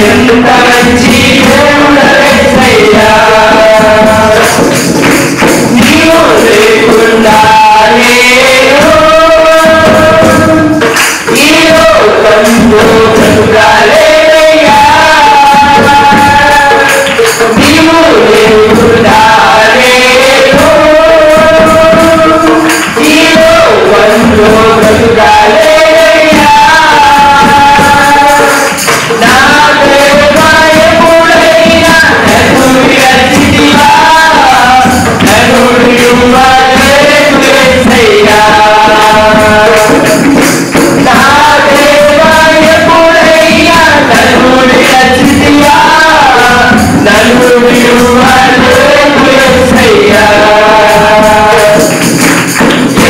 ఎంత మంచి దేవుడవేసయ్యా నీవు లేకుండా నేను ఈ లోకంలో బ్రతుకాలేనయ్యా నీవు లేకుండా నేను ఈ లోకంలో బ్రతుకాలేనయ్యా నా దేవా ఎప్పుడైనా నన్ను విడిచితివా నన్ను విడువలేదు యేసయ్యా నా దేవా ఎప్పుడైనా నన్ను విడిచితివా నన్ను విడువలేదు యేసయ్యా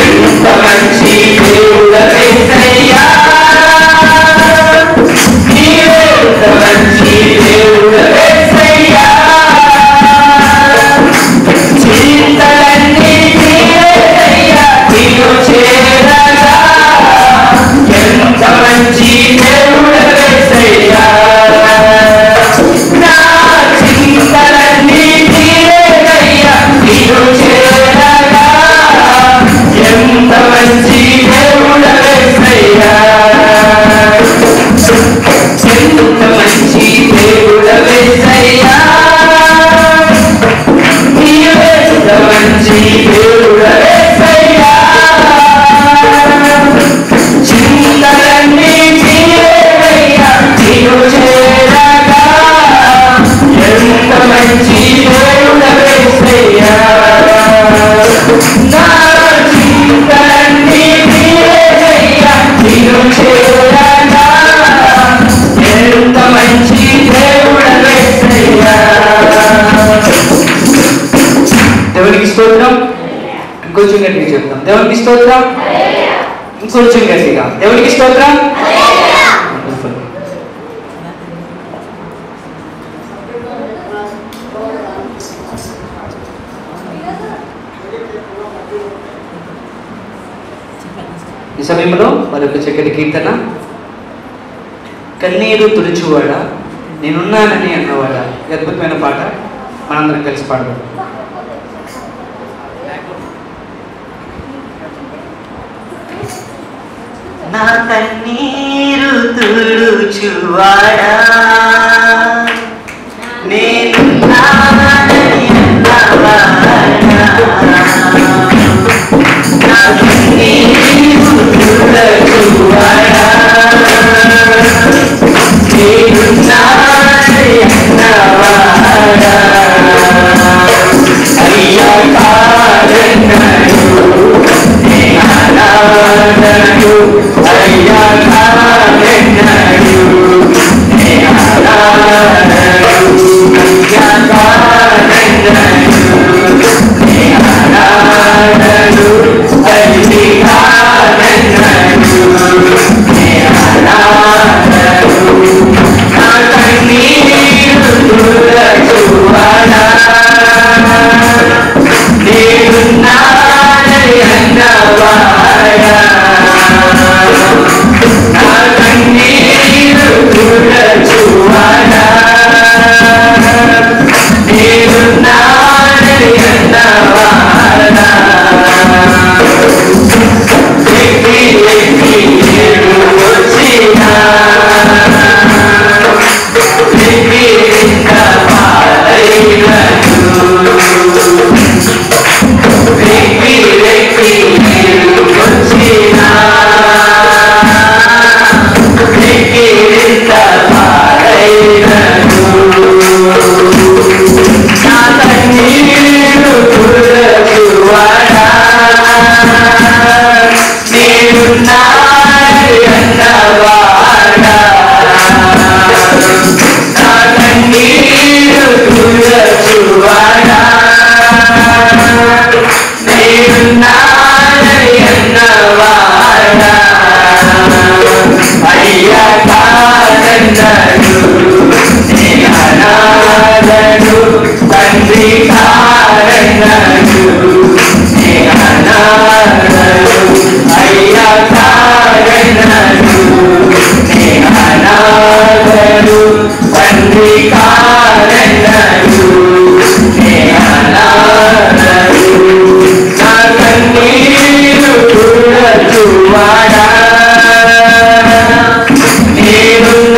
ఎంత మంచి దేవుడవేసయ్యా నీవెంత మంచి దేవుడవేసయ్యా చింతలన్నీ తీరేసయ్యా నిన్ను చేరగా ఎంత మంచి దేవుడవేసయ్యా నా చింతలన్నీ తీరేసయ్యా నిన్ను చేరగా ఎంత మంచి దేవుడవేసయ్యా ఎంత మంచి దేవుడవేసయ్యా నీవెంత మంచి దేవుడవేసయ్యా చింతలన్నీ తీరేసయ్యా నిన్ను చేరగా ఎంత మంచి దేవుడవేసయ్యా నా చింతలన్నీ తీరేసయ్యా నిన్ను చేరగా ఎంత మంచి దేవుడవేసయ్యా దేవునికి స్తోత్రం ఇంకొంచెం గట్టిగా చెప్తాం దేవునికి స్తోత్రం ఇంకొంచెం గట్టిగా దేవునికి స్తోత్రం ఈ సమయంలో మరొక చక్కటి కీర్తన కన్నీరు తుడుచువాడా నేనున్నానని అన్నవాడా అద్భుతమైన పాట మనందరం కలిసి పాడదాం నా కన్నీరు తుడుచువాడా నేనున్నానని అన్నవాడా నా కన్నీరు తుడుచువాడా నేనున్నానని అన్నవాడా అయ్యా కాదన్నాడు నేనాడాడు అయ్యా కాదన్నాడు నేనాడాడు అయ్యా కాదన్నాడు నేనాడాడు అయ్యి కాదన్నాడు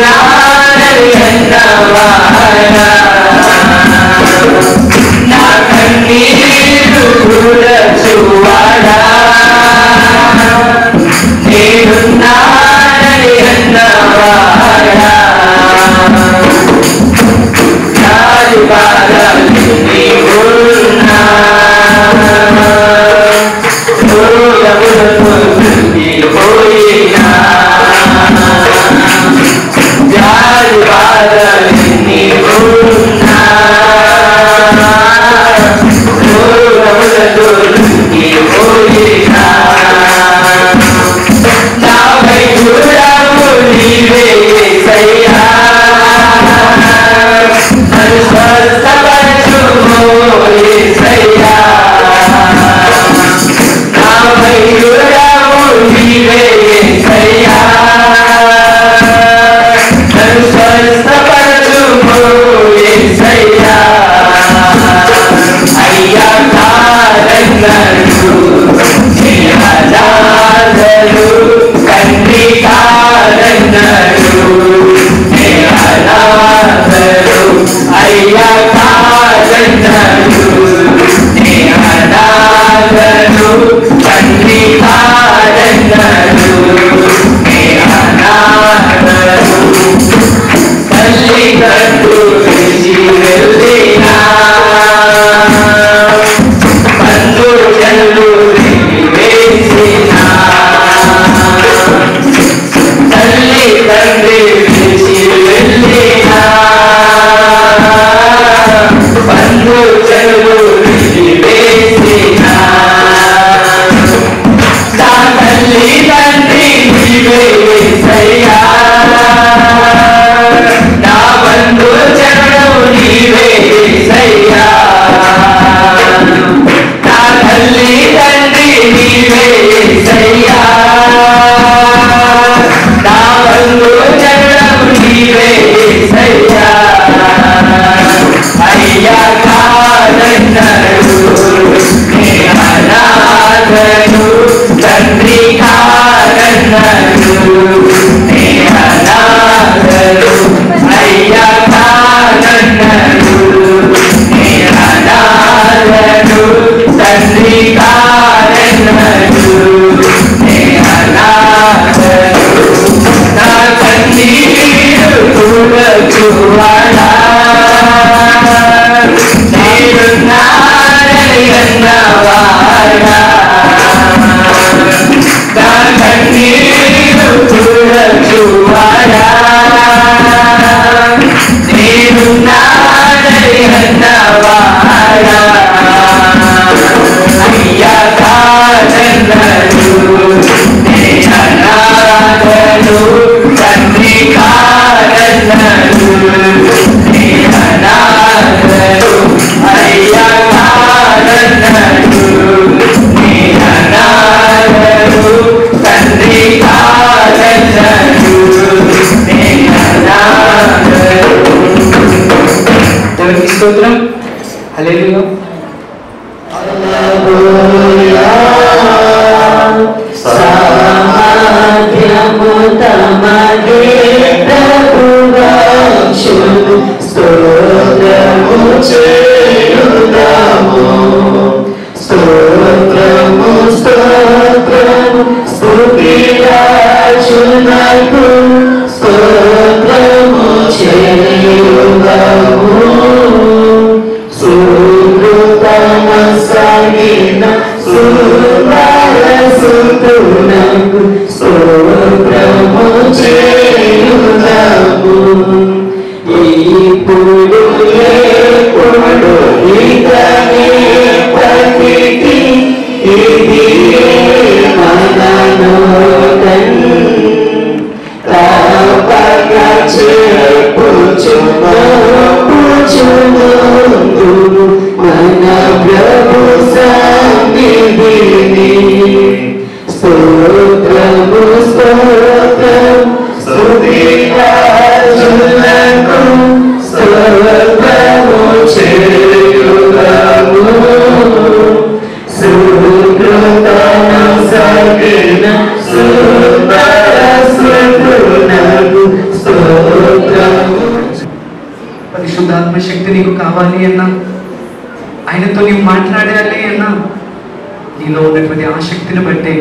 నేనున్నానని అన్నవాడా నా కన్నీరు చూడచువాడా నేనున్నానని అన్నవాడా నాది బాధలు నీవున్నా పోయినా జాలి బాధలు నీవున్నా పోయినా నాపై చూడము నీవే యేసయ్యా నన్ను స్వస్థపరచుము యేసయ్యా నాపై చూడము నీవే యేసయ్యా నన్ను స్వస్థపరచుము యేసయ్యా అయ్యా కాదన్నరు అనాథలు తండ్రి కాదన్నరు అనాథలు అయ్యా కాదన్నరు అనాథలు తండ్రి కాదన్నరు అనాథలు తల్లిదండ్రులు విడిచి వెళ్ళినా బంధుజనులు వేసినా తల్లి తండ్రి విడిచి వెళ్ళినా బంధుజనులు వేసినా నా తల్లి తండ్రి నీవే యేసయ్యా నా బంధుజనులు నీవే యేసయ్యా నా తల్లి తండ్రి నీవే యేసయ్యా నా బంధుజనులు నీవే యేసయ్యా అయ్యా కాదన్నరు అనాథలు తండ్రి కాదన్నరు అనాథలు అయ్యా కాదన్నరు అనాథలు తండ్రి కాదన్నరు అనాథలు నా కన్నీరు చూడచువాడా నేనున్నానని అన్నవాడా నా కన్నీరు చూడచువాడా నేనున్నానని అన్నవాడా అయ్యా కాదన్నరు అనాథలు తండ్రి కాదన్నరు అనాథలు అయ్యా కాదన్నరు అనాథలు తండ్రి కాదన్నరు అనాథలు. దేవునికి స్తోత్రం. హల్లెలూయా. సామర్థ్యము తమదే ప్రభువాక్షులు స్తోత్రము చేయుదాము స్తోత్రము స్తోత్రము స్తుతిరాజునకు స్తోత్రము చేయుదాము సుకృతమ సగిన సుందరసుతునకు స్తోత్రము చేయుదాము ఇప్పుడు ఎప్పుడు పరిశుద్ధాత్మ శక్తి నీకు కావాలి అన్నా, ఆయనతో నీవు మాట్లాడాలి అన్నా, నీలో ఉన్నటువంటి ఆ శక్తిని బట్టే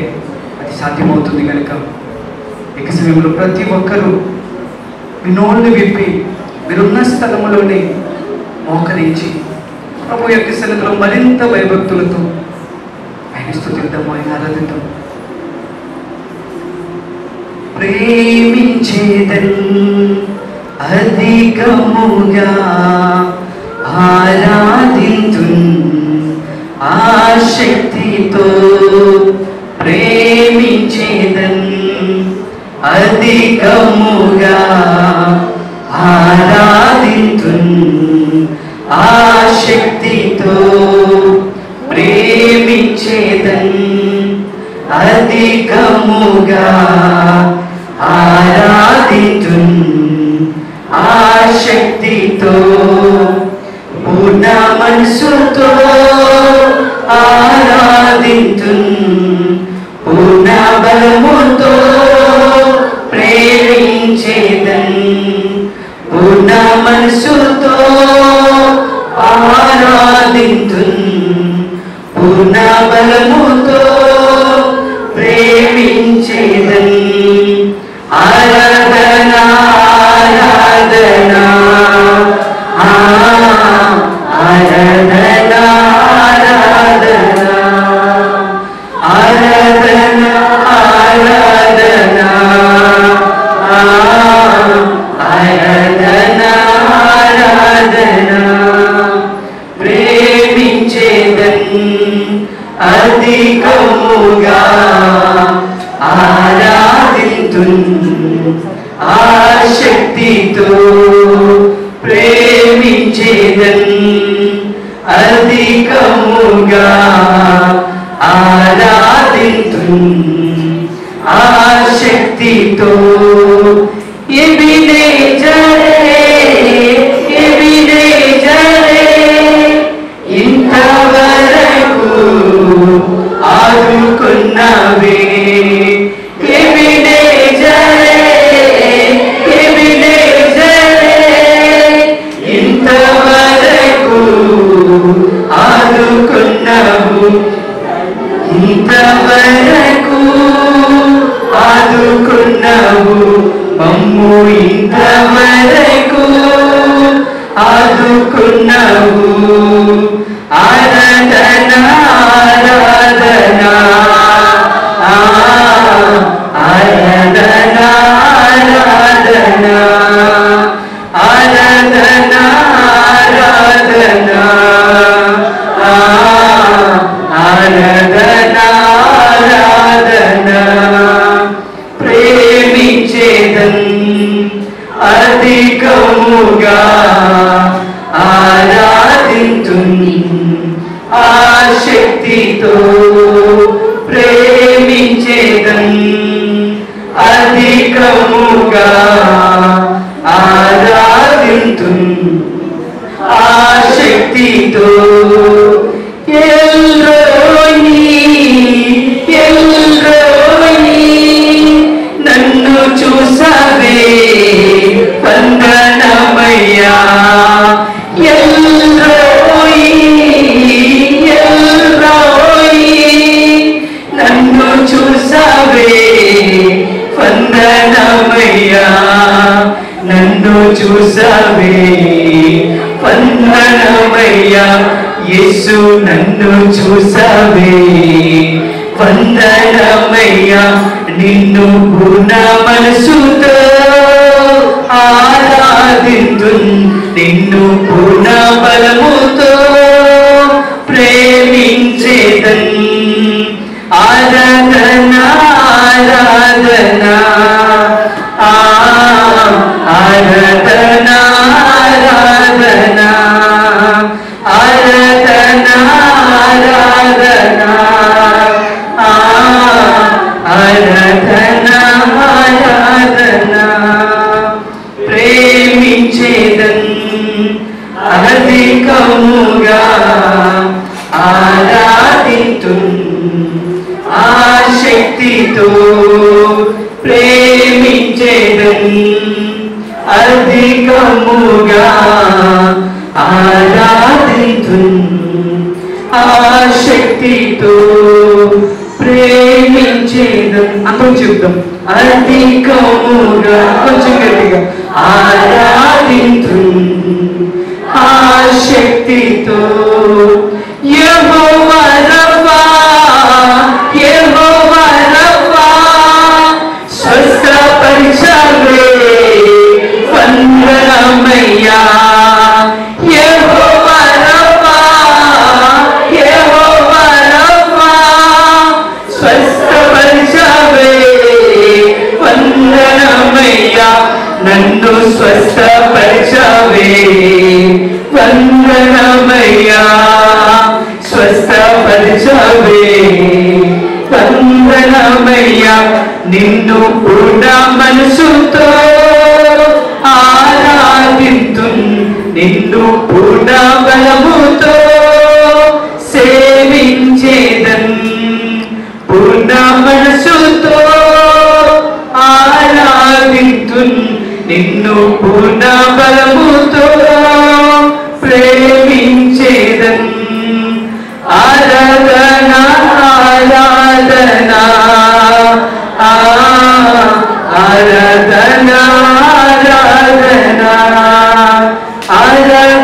అది సాధ్యమవుతుంది. కనుక ఇక సమయంలో ప్రతి ఒక్కరూ మీ నోళ్ళు విప్పి మీరున్న స్థలంలోనే మోకరించి ప్రభు యొక్క సన్నిధిలో మరింత భయభక్తులతో ఆయన స్తుతిద్దాము, ఆయన ఆరాధిద్దాం. ప్రేమించేదన్ అధికముగా ఆరాధింతున్ ఆశక్తితో, ప్రేమించేదన్ అధికముగా ఆరాధింతున్ ఆశక్తితో, ప్రేమించేదన్ అధికముగా ఆరాధింతున్ ఆశక్తితో, పూర్ణ మనసుతో ఆరాధింతున్ పూర్ణ బలముతో, ప్రేమించేదన్ పూర్ణ మనసుతో ఆరాధింతున్ పూర్ణ బలముతో, ప్రేమించేదన్ ఆరాధన ఆరాధన ఆరాధన ఆరాధన ఆరాధన ఆరాధన ఆరాధన ఆరాధన, ప్రేమించేదన్ అధికముగా ఆరాధింతున్ ఆశక్తితో, ప్రేమించేదన్ అధికముగా ఆరాధింతున్ ఆశక్తితో, ఎబినేజరే ఎబినేజరే ఇంతవరకు ఆదుకున్నవే, ఎబినేజరే ఎబినేజరే ఇంతవరకు ఆదుకున్నవు, ఇంతవరకు ఆదుకున్నవు మమ్ము, ఇంతవరకు ఆదుకున్నవు. ఆరాధన ఆరాధన ఆరాధన ఆరాధన ఆరాధన ఆరాధన ఆరాధన ఆరాధన, ప్రేమించేదన్ అధికముగా ఆరాధింతున్ ఆశక్తితో, ప్రేమించేదన్ అధికముగా ఆరాధింతున్ ఆశక్తితో, ఎల్రోయి ఎల్రోయి నన్ను చూసావే వందనమయ్యా, ఎల్రోయి ఎల్రోయి నన్ను చూసావే వందనమయ్యా, నన్ను చూసావే వందనమయ్యా, యేసు నన్ను చూసావే వందనమయ్యా, నిన్ను పూర్ణ మనసుతో ఆరాధింతున్ నిన్ను పూర్ణ బలముతో, ప్రేమించేదన్ ఆరాధన ఆరాధన ఆరాధన ఆరాధన ఆరాధన ఆరాధన ఆరాధన ఆరాధన, ప్రేమించేదన్ అధికముగా ఆరాధింతున్ ఆశక్తితో, ప్రేమించేదన్ అధికముగా ఆరాధింతున్ ఆశక్తితో ప్రేమించేదం. అందరం చెప్తాం. అధికముగా కొంచెం గట్టిగా ఆరాధింతున్ ఆశక్తితో. యెహోవా రఫా యెహోవా రఫా స్వస్థపరిచావే వందనమయ్యా. యెహోవా రఫా యెహోవా రఫా స్వస్థపరిచావే వందనమయ్యా. నన్ను స్వస్థపరిచావే వందనమయ్యా. స్వస్థపరిచావే వందనమయ్యా. నిన్ను పూర్ణ మనసుతో ఆరాధింతున్ నిన్ను పూర్ణ బలముతో సేవించేదన్. పూర్ణ మనసుతో ఆరాధింతున్ నిన్ను పూర్ణ బలముతో ప్రేమించేదన్. ఆరాధన ఆరాధన ఆరాధన ఆరాధన ఆరాధన ఆరాధన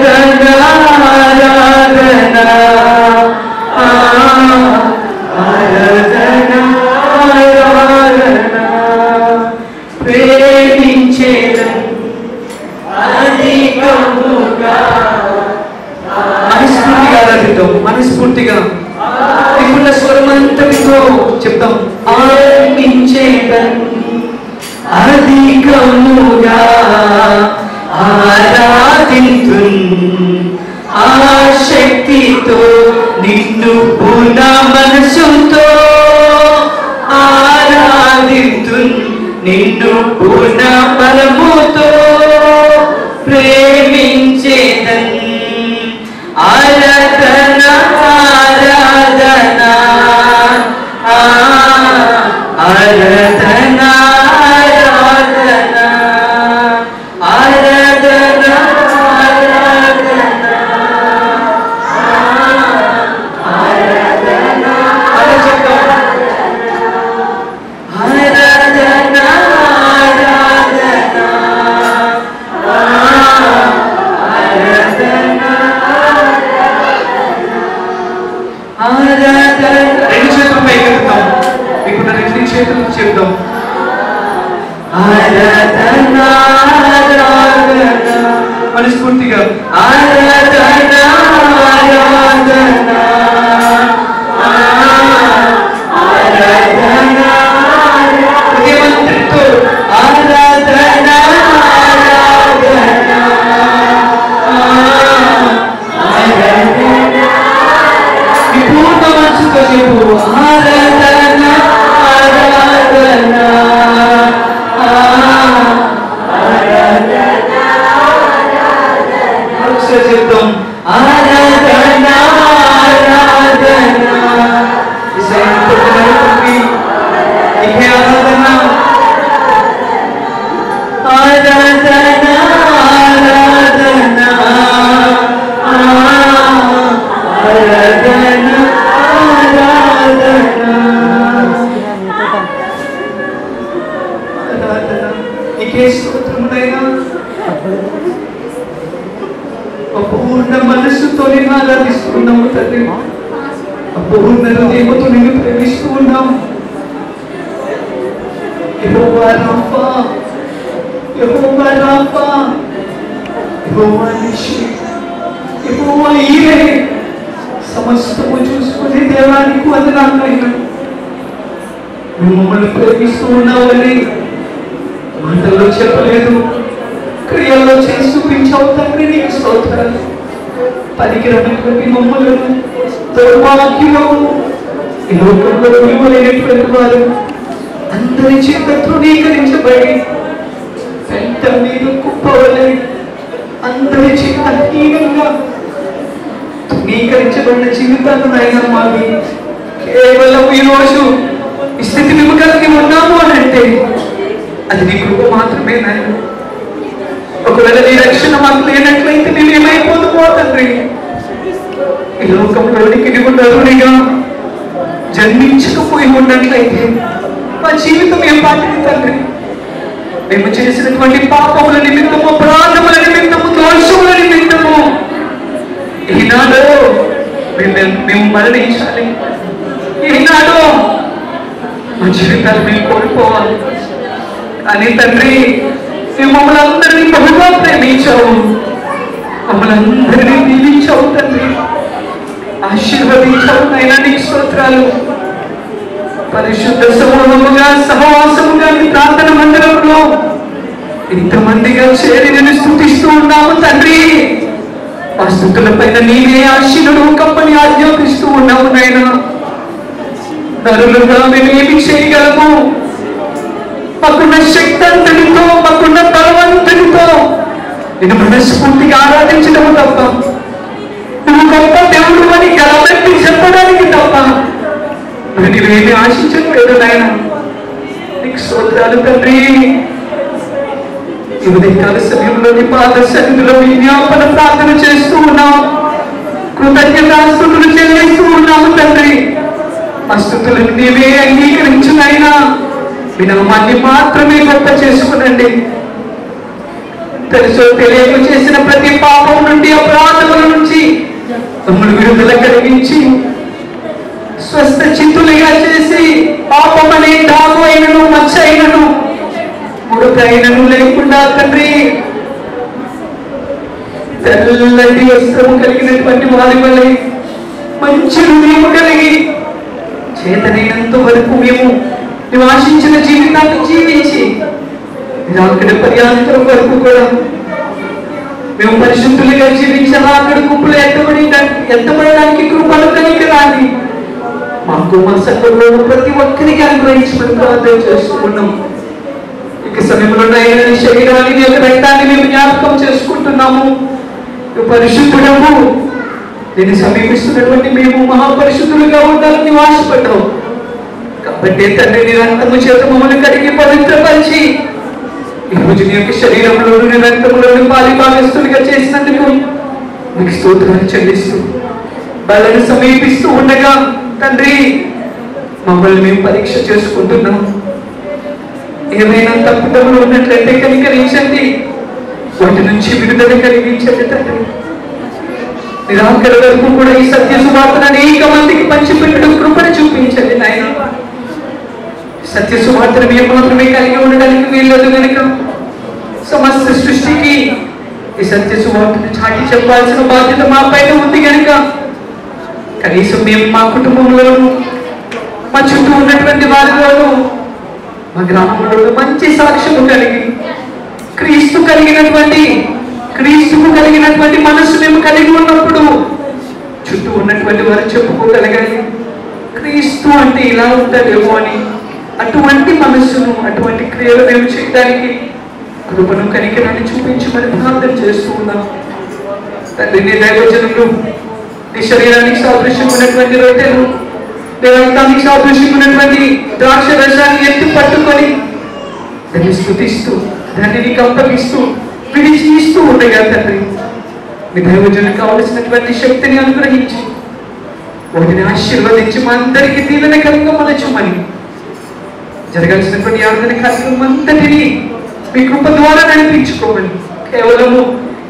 ఆరాధన ఆరాధన ప్రేమించేదన్ అధికముగా. మనస్ఫూర్తిగా ఆరాధిద్దాం. మనస్ఫూర్తిగా నిపుణ స్వరమంతటితో చెప్తాం. ఆరాధించేదన్ అధికముగా ఆరాధింతున్ ఆశక్తితో నిన్ను పూర్ణ మనసుతో ఆరాధింతున్ నిన్ను పూర్ణ బలముతో ప్రేమించేదన్. ఆరాధన ఆరాధన ఆరాధన ఆరాధన ఆరాధన ఆరాధన ఆరాధన రెండు చేతులు పైకెత్తుతాం. ఇప్పుడు రెండు చేతులు చెప్తాం. ఆరాధన ఆరాధన మనస్ఫూర్తిగా ఆరాధన ఆరాధన ఆరాధన హృదయమంతటితో ఆరాధన ఆరాధన పూర్ణ మనసుతో చెప్పు. ఆరాధన ఆరాధన ఒకసారి చెప్తాం. ఆరాధన ఆరాధన ఇకే ఆరాధన ఆరాధన ఆరాధన ఆరాధన ఆరాధన నీకే స్తోత్రమునైనా. అపూర్ణ మనస్సుతో నేను ఆరాధిస్తున్నాము తండ్రి. అపూర్ణ హృదయముతో నేను ప్రేమిస్తూ ఉన్నాము. యెహోవా రాఫా యెహోవా రాఫా యెహోవా నిషి యెహోవా ఈరే సమస్తము చూసుకునే దేవానికి వందనాలైనా. నువ్వు మమ్మల్ని ప్రేమిస్తూ ఉన్నావని మాటల్లో చెప్పలేదు, క్రియల్లో చేసి చూపించావు తండ్రి. నీకు స్తోత్రాలు. పనికిరమైనటువంటి మమ్మలను దుర్మార్గులను ఈ లోకంలో విలువలేనటువంటి వారు అందరి చేత తృణీకరించబడి పెద్ద మీద కుప్పవలే అందరి చేత హీనంగా తృణీకరించబడిన జీవితాలు నాయన మావి. కేవలం ఈరోజు ఈ స్థితి కలిగి ఉన్నాము అని అంటే అది నీ కృప మాత్రమే నాయన. ఒకవేళ నీ రక్షణ మాకు లేనట్లయితే మేమేమైపోతామో తండ్రి. ఈ లోకంలోనికి నువ్వు నరునిగా జన్మించకపోయి ఉన్నట్లయితే మా జీవితం ఏం పాటిది తండ్రి? మేము చేసినటువంటి పాపముల నిమిత్తము, అపరాధముల నిమిత్తము, దోషముల నిమిత్తము ఈనాడు మేము మరణించాలి. ఈనాడు మా జీవితాలు మేము కోల్పోవాలి. కానీ తండ్రి, నువ్వు మమ్మల్ని అందరినీ బహుగా ప్రేమించావు, మమ్మల్ని అందరినీ దీవించావు తండ్రి, ఆశీర్వదించావు నైనా. నీకు స్తోత్రాలు. పరిశుద్ధ సమూహముగా, సహవాసముగా నీ ప్రార్థన మందిరంలో ఇంతమందిగా చేరి నేను స్తుతిస్తూ ఉన్నాము తండ్రి. ఆ స్తుతుల పైన నీవే ఆశీనుడు కప్పని ఆజ్ఞాపిస్తూ ఉన్నాము నాయనా. నరులుగా మేము ఏమి చేయగలము? మాకున్న శక్తి అంతటితో, మాకున్న బలవంతుడితో నేను మనస్ఫూర్తిగా ఆరాధించడము తప్ప, నువ్వు గొప్ప దేవుడు అని గలబెట్టి చెప్పడానికి తప్ప నువ్వేమి ఆశించట్లేదు నాయన. నీకు స్తోత్రాలు తండ్రి. ఈ ఉదయకాల సమయంలో నీ పాద సన్నిధిలో విజ్ఞాపన ప్రార్థన చేస్తూ ఉన్నాము, కృతజ్ఞతాస్తుతులు చెల్లిస్తూ ఉన్నాము తండ్రి. ఆ స్తుతులను నీవే అంగీకరించునైనా మీ నామాన్ని మాత్రమే గొప్ప చేసుకునండి. తెలుసో తెలియక చేసిన ప్రతి పాపం నుండి, అపరాధముల నుంచి మమ్మల్ని విడుదల కలిగించి స్వస్థ చిత్తులుగా చేసి పాపం అనే డాగు అయినను, మచ్చ అయినను, ముడకైనను లేకుండా తండ్రి తెల్లటి వస్త్రము కలిగినటువంటి వారి వలె మంచి హృదయం కలిగి చేతనైనంత వరకు మేము నువ్వు ఆశించిన జీవితాన్ని జీవించి అక్కడ పర్యాంతరం వరకు కూడా మేము పరిశుద్ధులుగా జీవించాలా. అక్కడ గుంపులు ఎత్తబడడానికి కృపను కలిగి రాని మాకు మా సంఘంలో ప్రతి ఒక్కరికి అనుగ్రహించమని ప్రార్థన చేసుకున్నాం. ఇక సమయంలో నీ శరీరాన్ని, నీ యొక్క రక్తాన్ని మేము జ్ఞాపకం చేసుకుంటున్నాము. పరిశుద్ధుడము, నేను సమీపిస్తున్నటువంటి మేము మహాపరిశుద్ధులుగా ఉండాలని ఆశపడ్డావు కాబట్టి తండ్రి నీ రక్తము చేత మమ్మల్ని కడిగి పవిత్రపరిచి ఈరోజు నీ యొక్క శరీరంలోను, నీ రక్తంలోను పాలి భాగస్తులుగా చేసినందుకు నీకు స్తోత్రాలు చెల్లిస్తూ వాళ్ళని సమీపిస్తూ ఉండగా తండ్రి మమ్మల్ని మేము పరీక్ష చేసుకుంటున్నాం. ఏమైనా తప్పుదములు ఉన్నట్లయితే కనికరించండి, వాటి నుంచి విడుదల కలిగించండి తండ్రి. నిరాకరణ వరకు కూడా ఈ సత్య సువార్తను అనేక మందికి పంచిపెట్టడం కృపను చూపించండి నాయన. సత్య సువార్తను మేము మాత్రమే కలిగి ఉండడానికి వీల్లేదు కనుక సమస్త సృష్టికి ఈ సత్య సువార్తను చాటి చెప్పాల్సిన బాధ్యత మా పైన ఉంది కనుక కనీసం మేము మా కుటుంబంలోనూ, మా చుట్టూ ఉన్నటువంటి వారిలోనూ, మా గ్రామంలోనూ మంచి సాక్ష్యము కలిగి క్రీస్తుకు కలిగినటువంటి మనస్సు మేము కలిగి ఉన్నప్పుడు చుట్టూ ఉన్నటువంటి వారు చెప్పుకోగలగాలి క్రీస్తు అంటే ఇలా ఉంటాడేమో అని. అటువంటి మనస్సును, అటువంటి క్రియలు మేము చేయడానికి కృపను, కనికరాన్ని చూపించమని ప్రార్థన చేస్తూ ఉన్నాం తండ్రి. నీ దైవజనులు నీ శరీరానికి సాదృశ్యం ఉన్నటువంటి రొట్టెలు, నీ రక్తానికి సాదృశ్యం ఉన్నటువంటి ద్రాక్ష రసాన్ని ఎత్తి పట్టుకొని దాన్ని స్తుతిస్తూ, దాన్ని నీకు అప్పగిస్తూ, విడిచి ఇస్తూ ఉండగా తండ్రి మీ దైవజనులకు కావలసినటువంటి శక్తిని అనుగ్రహించి వాటిని ఆశీర్వదించి మా అందరికీ దీవెనకరంగా మలచమని, జరగాల్సినటువంటి ఆరాధన కార్యక్రమం అంతటినీ మీ కృప ద్వారా నడిపించుకోమని, కేవలము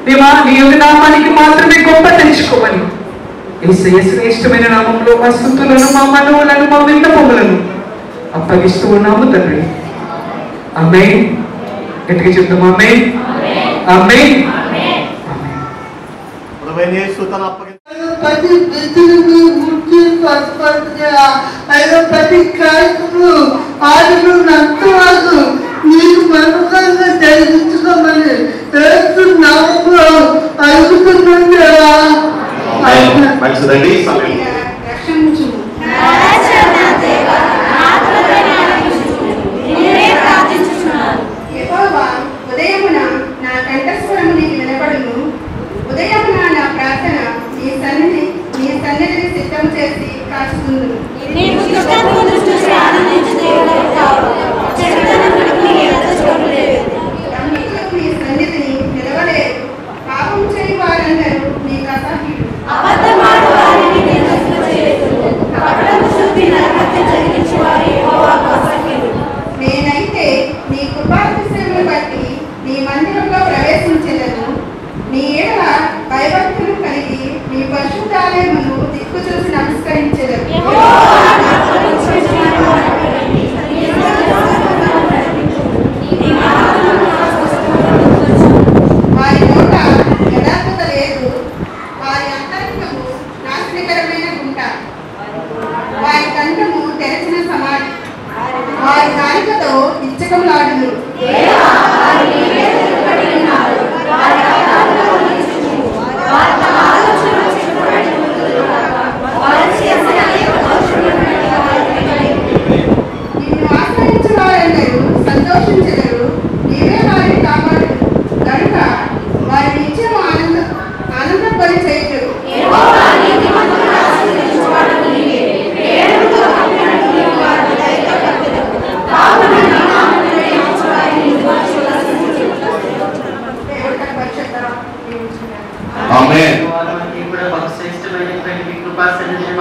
నీ యొక్క నామానికి మాత్రమే గొప్ప తెచ్చుకోమని యేసయ్య శ్రేష్టమైన నామంలో మా స్తుతులను, మా మనవులను, మా విన్నపములను అప్పగిస్తూ ఉన్నాము తండ్రి. ఆమేన్. గట్టిగా చెప్తాం ఆమేన్, ఆమేన్. ప్రతి వ్యక్తిని గుర్తి ప్రతి కార్యక్రమంలో ఆటలు నష్టవాదు నీకు మనసుగా జరిగించుకోమని నామంలో అడుగుతున్నాడు. మంచిదండి. ఉదయమున నా కంఠస్వరము నీకు వినపడును. ఉదయమున నా ప్రార్థన నీ సన్నిధిని సిద్ధం చేసి కాచుకుందును. నీ సన్నిధిని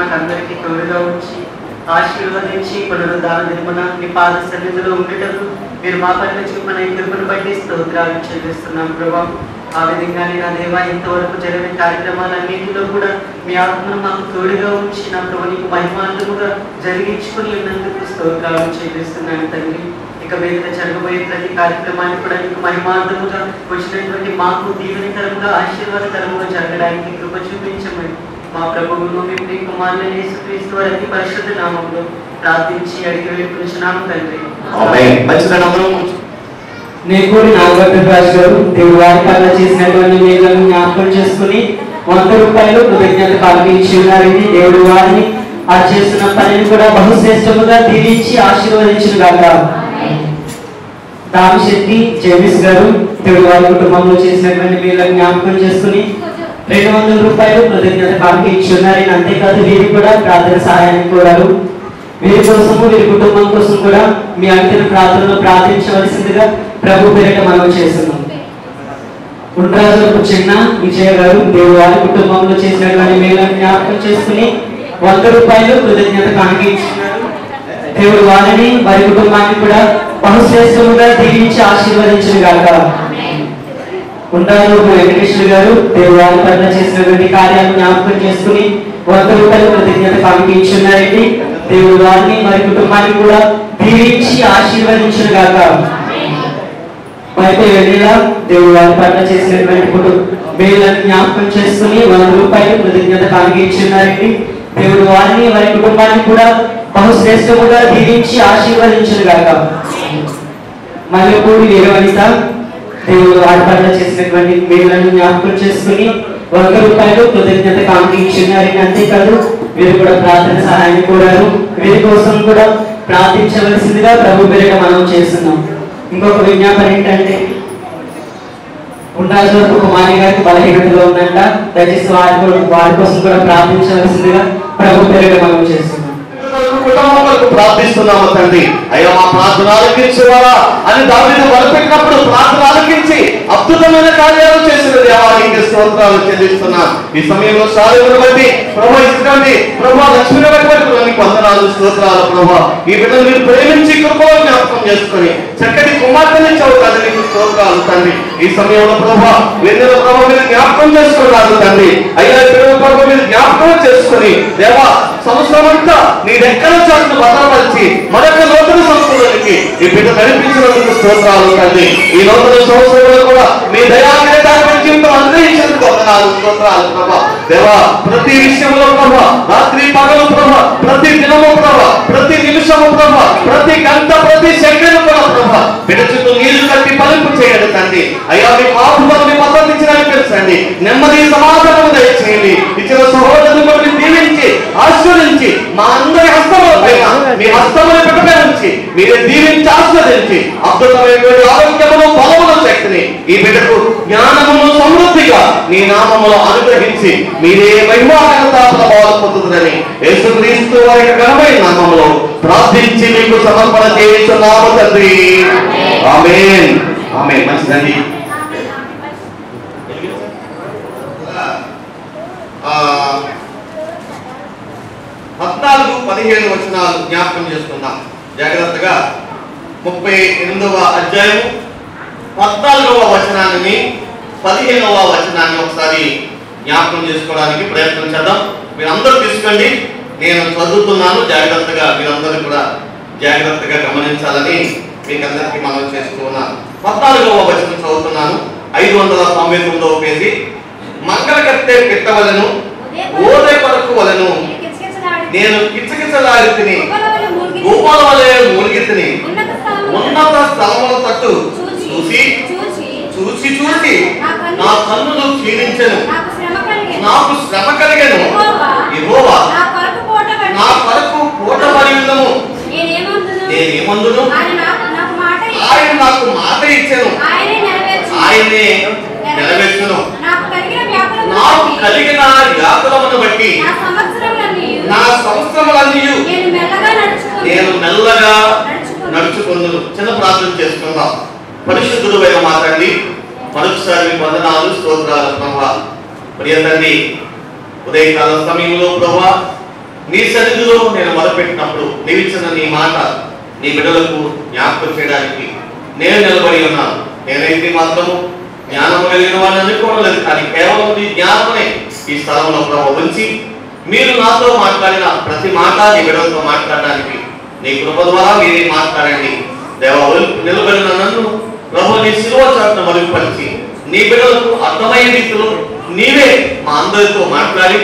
మాకు అందరికీ తోడుగా ఉంచి ఆశీర్వదించి పునరుద్ధాన దినమున మీ పాద సన్నిధిలో ఉండేటప్పుడు మీరు మా పైన చూపిన ఈ కృపను బట్టి స్తోత్రాలు చెల్లిస్తున్నాం ప్రభా. ఆ విధంగానే నా దేవా ఇంతవరకు జరిగిన కార్యక్రమాలన్నింటిలో కూడా మీ ఆత్మను మాకు తోడుగా ఉంచి నా ప్రభు నీకు మహిమాంతముగా జరిగించుకుని ఉన్నందుకు స్తోత్రాలు చెల్లిస్తున్నాను తండ్రి. ఇక మీద జరగబోయే ప్రతి కార్యక్రమాన్ని కూడా నీకు మహిమాంతముగా వచ్చినటువంటి మాకు దీవెనకరంగా ఆశీర్వాదకరంగా జరగడానికి కృప చూపించమని మా ప్రభువును మీ ప్రియ కుమారుని యేసుక్రీస్తు వారి అతి పరిశుద్ధ నామములో ప్రార్థించి అడిగి వేడుకుంటున్నాము తండ్రి. ఆమేన్. మంచిదని అందరం నేకూరి నాగభద్రరాజు గారు దేవుడు వారి పట్ల చేసినటువంటి మేలులను జ్ఞాపకం చేసుకుని 100 రూపాయలు కృతజ్ఞత పాల్గొంచి ఉన్నారండి. దేవుడు వారిని ఆ చేస్తున్న పనిని కూడా బహుశ్రేష్టముగా దీవించి ఆశీర్వదించును గాక. దామిశెట్టి జేమిస్ గారు దేవుడు వారి కుటుంబంలో చేసినటువంటి మేలులను జ్ఞాపకం చేసుకుని 200 రూపాయలు కృతజ్ఞత పాల్గొంచి ఉన్నారని. అంతేకాదు వీరికి కూడా ప్రార్థన సహాయాన్ని కోరారు. వీరి కోసము వీరి కుటుంబం కోసం కూడా మీ అంకిత ప్రార్థనలో ప్రార్థించవలసిందిగా ప్రభు పేరిట మనం చేస్తున్నాం. ఉండ్రాజులకు చిన్న విజయ గారు దేవుడు వారి కుటుంబంలో చేసినటువంటి మేలులను జ్ఞాపకం చేసుకుని 100 రూపాయలు కృతజ్ఞత కానుకించున్నారు. దేవుడు వారిని వారి కుటుంబాన్ని కూడా బహుశ్రేష్టముగా దీవించి ఆశీర్వదించును గాక. ఉండ్రాజు వెంకటేశ్వర గారు దేవుడు వారి పట్ల చేసినటువంటి కార్యాలను జ్ఞాపకం చేసుకుని 100 రూపాయలు కృతజ్ఞత కానుకించున్నారండి. దేవుడు వారిని వారి కుటుంబాన్ని కూడా దీవించి ఆశీర్వదించును గాక. అయితే వెళ్ళేలా దేవుడు వారి పట్ల చేసినటువంటి మేలులను జ్ఞాపకం చేసుకుని 100 రూపాయలు కృతజ్ఞత కానుకించున్నారండి. దేవుడు వారిని వారి కుటుంబాన్ని కూడా బహుశ్రేష్టముగా దీవించి ఆశీర్వదించును గాక. మల్లెపూడి వీరవనిత దేవుడు వారి పట్ల చేసినటువంటి మేలులను జ్ఞాపకం చేసుకుని 100 రూపాయలు కృతజ్ఞత కానుకించున్నారని. అంతేకాదు వీరు కూడా ప్రార్థన సహాయాన్ని కోరారు. వీరి కోసం కూడా ప్రార్థించవలసిందిగా ప్రభు పేరిట మనం చేస్తున్నాం. ఇంకొక విజ్ఞాపన ఏంటంటే ఉండాల్సిన కుమారి గారికి బలహీనతలో ఉందంట. దయచేసి వారి కోసం కూడా ప్రార్థించవలసిందిగా ప్రభు పేరిట మనం చేస్తున్నాం. కుటుంబం వరకు ప్రార్థిస్తున్నాము తండ్రి. అయ్యా మా ప్రార్థన ఆలకించేవారా అని దావీదు మొదలుపెట్టినప్పుడు ప్రార్థన ఆలకించి అద్భుతమైన కార్యాలు చేసిన దేవాలయానికి స్తోత్రాలు చెల్లిస్తున్నాం. ఈ సమయంలో సాధువును బట్టి ప్రభా ఇటువంటి ప్రభా లక్ష్మిని బట్టి వందనాలు స్తోత్రాలు ప్రభా. ఈ బిడ్డను మీరు ప్రేమించి కృపలో జ్ఞాపకం చేసుకుని చక్కటి కుమార్తెని చదువుతాను నీకు స్తోత్రాలు తండ్రి. ఈ సమయంలో ప్రభా వెన్నెల ప్రభావ మీరు జ్ఞాపకం చేసుకున్నారు తండ్రి. అయ్యా పిల్లల ప్రభావ మీరు జ్ఞాపకం చేసుకుని దేవా సంవత్సరం అంతా నీ ఎక్కడ చాటును భద్రపరిచి మరొక నూతన సంవత్సరానికి ఈ బిడ్డ నడిపించినందుకు స్తోత్రాలు తండ్రి. ఈ నూతన సంవత్సరంలో కూడా మీ దయాగ్రహాన్ని జీవితం అనుగ్రహించినందుకు వందనాలు స్తోత్రాలు ప్రభా. దేవా ప్రతి విషయంలో ప్రభా రాత్రి పగలు ప్రభా ప్రతి దినము ప్రభా ప్రతి నిమిషము ప్రభా ప్రతి గంట ప్రతి సెకండ్ కూడా ప్రభా బిడ్డ చుట్టూ నీళ్లు కట్టి పలుపు చేయండి తండ్రి. అయ్యా మీ పాపం మీ మద్దతు ఇచ్చినట్టు తెలుసండి. నెమ్మది సమాధానం దయచేయండి. ఇచ్చిన సహోదరుని కూడా దీవించి ఆశీర్వదించి మా అందరి హస్తముల పైన మీ హస్తముల పెట్టమే ఉంచి మీరే దీవించి ఆస్వాదించి అద్భుతమైనటువంటి ఆరోగ్యమును బలమును శక్తిని ఈ బిడ్డకు జ్ఞానమును సమృద్ధిగా నీ నామములో అనుగ్రహించి మీరే మహిమాఘనత ప్రభావాలు పొందుతుందని యేసుక్రీస్తు వారి ఘనమైన నామములో ప్రార్థించి మీకు సమర్పణ చేస్తున్నాము తండ్రి. ఆమేన్. ఆమేన్. మంచిదండి. 14-15 వచనాలు జ్ఞాపకం చేసుకుందాం జాగ్రత్తగా. 38వ అధ్యాయం 14వ వచనాన్ని 15వ వచనాన్ని ఒకసారి జ్ఞాపకం చేసుకోవడానికి ప్రయత్నం చేద్దాం. మీరందరూ తీసుకోండి. నేను చదువుతున్నాను జాగ్రత్తగా, మీరందరూ కూడా జాగ్రత్తగా గమనించాలని మీకు అందరికీ మనం చేస్తూ ఉన్నాను. 14వ వచనం చదువుతున్నాను. 599వ పేజీ. మంగళకత్తె పెట్టవలను ఓదే కొరకు వలను నేను కిచకిచలాడితిని గోపాల వలె మూలిగితిని ఉన్నత స్థలముల తట్టు చూసి చూసి చూసి నా కన్నులు క్షీణించెను. నాకు శ్రమ కలిగెను. యెహోవా నా కొరకు కోటబడి ఉన్నము. నేనేమందును? ఆయన నాకు మాట ఇచ్చెను. ఆయనే నెరవేర్చును. నాకు కలిగిన వ్యాకులమును బట్టి నా సంవత్సరములన్నీ నేను మెల్లగా నడుచుకుందును. చిన్న ప్రార్థన చేసుకుందాం. పరిశుద్ధుడు అయిన మా తండ్రి, మరొకసారి వందనాలు స్తోత్రాలు ప్రభా. ప్రియ తండ్రి, ఉదయకాల సమయంలో ప్రభా నీ సన్నిధిలో నేను మొదలుపెట్టినప్పుడు నీవిచ్చిన నీ మాట నీ బిడ్డలకు జ్ఞాపకం చేయడానికి నేను నిలబడి ఉన్నాను. నేనైతే మాత్రము జ్ఞానము కలిగిన వాడిని అనుకోవట్లేదు, కానీ కేవలం నీ జ్ఞానమే ఈ స్థలంలో ప్రభు ఉంచి మీరు నాతో మాట్లాడిన ప్రతి మాట నీ బిడ్డలతో మాట్లాడడానికి నీ కృప ద్వారా మీరే మాట్లాడండి. దేవా నిలబడిన నన్ను ప్రభు నీ శిలువ చాటును మరుగుపరిచి నీ బిడ్డలకు అర్థమయ్యే రీతిలో నీవే మా అందరితో మాట్లాడి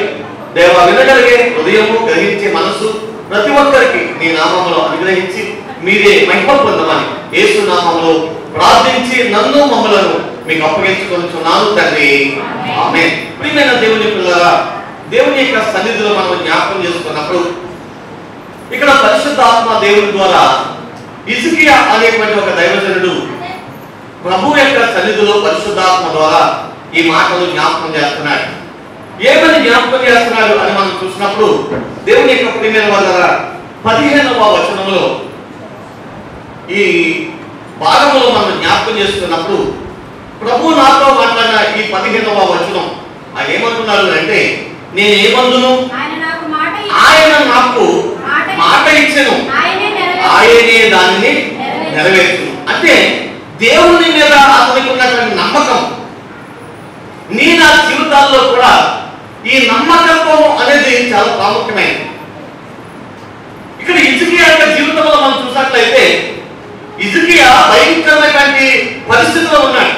దేవా వినగలిగే హృదయము గ్రహించే మనసు ప్రతి ఒక్కరికి నీ నామములో అనుగ్రహించి మీరే మహిమ పొందమని యేసు నామములో ప్రార్థించి నన్ను మమ్మలను మీకు అప్పగించుకొనుచున్నాను తండ్రి. ఆమేన్. ప్రియమైన దేవుని పిల్లలారా, దేవుని యొక్క సన్నిధిలో మనం జ్ఞాపకం చేసుకున్నప్పుడు ఇక్కడ పరిశుద్ధాత్మ దేవుని ద్వారా హిజ్కియా అనేటువంటి ఒక దైవజనుడు ప్రభు యొక్క సన్నిధిలో పరిశుద్ధాత్మ ద్వారా ఈ మాటలు జ్ఞాపకం చేస్తున్నాడు. ఏమని జ్ఞాపకం చేస్తున్నాడు అని మనం చూసినప్పుడు దేవుని యొక్క ప్రియమైన వాళ్ళ 15వ వచనంలో ఈ భాగంలో మనం జ్ఞాపకం చేస్తున్నప్పుడు ప్రభు నాతో మాట్లాడిన ఈ 15వ వచనం ఆయన ఏమంటున్నాడు అంటే, నేను ఏమందును, ఆయన నాకు మాట ఇచ్చెను, ఆయనే దానిని నెరవేర్చును. అంటే దేవుని మీద అతనికి ఉన్నటువంటి నమ్మకం నా జీవితాల్లో కూడా ఈ నమ్మకత్వం అనేది చాలా ప్రాముఖ్యమైనది. ఇక్కడ హిజ్కియా యొక్క జీవితంలో మనం చూసినట్లయితే హిజ్కియా భయంకరమైనటువంటి పరిస్థితిలో ఉన్నాడు,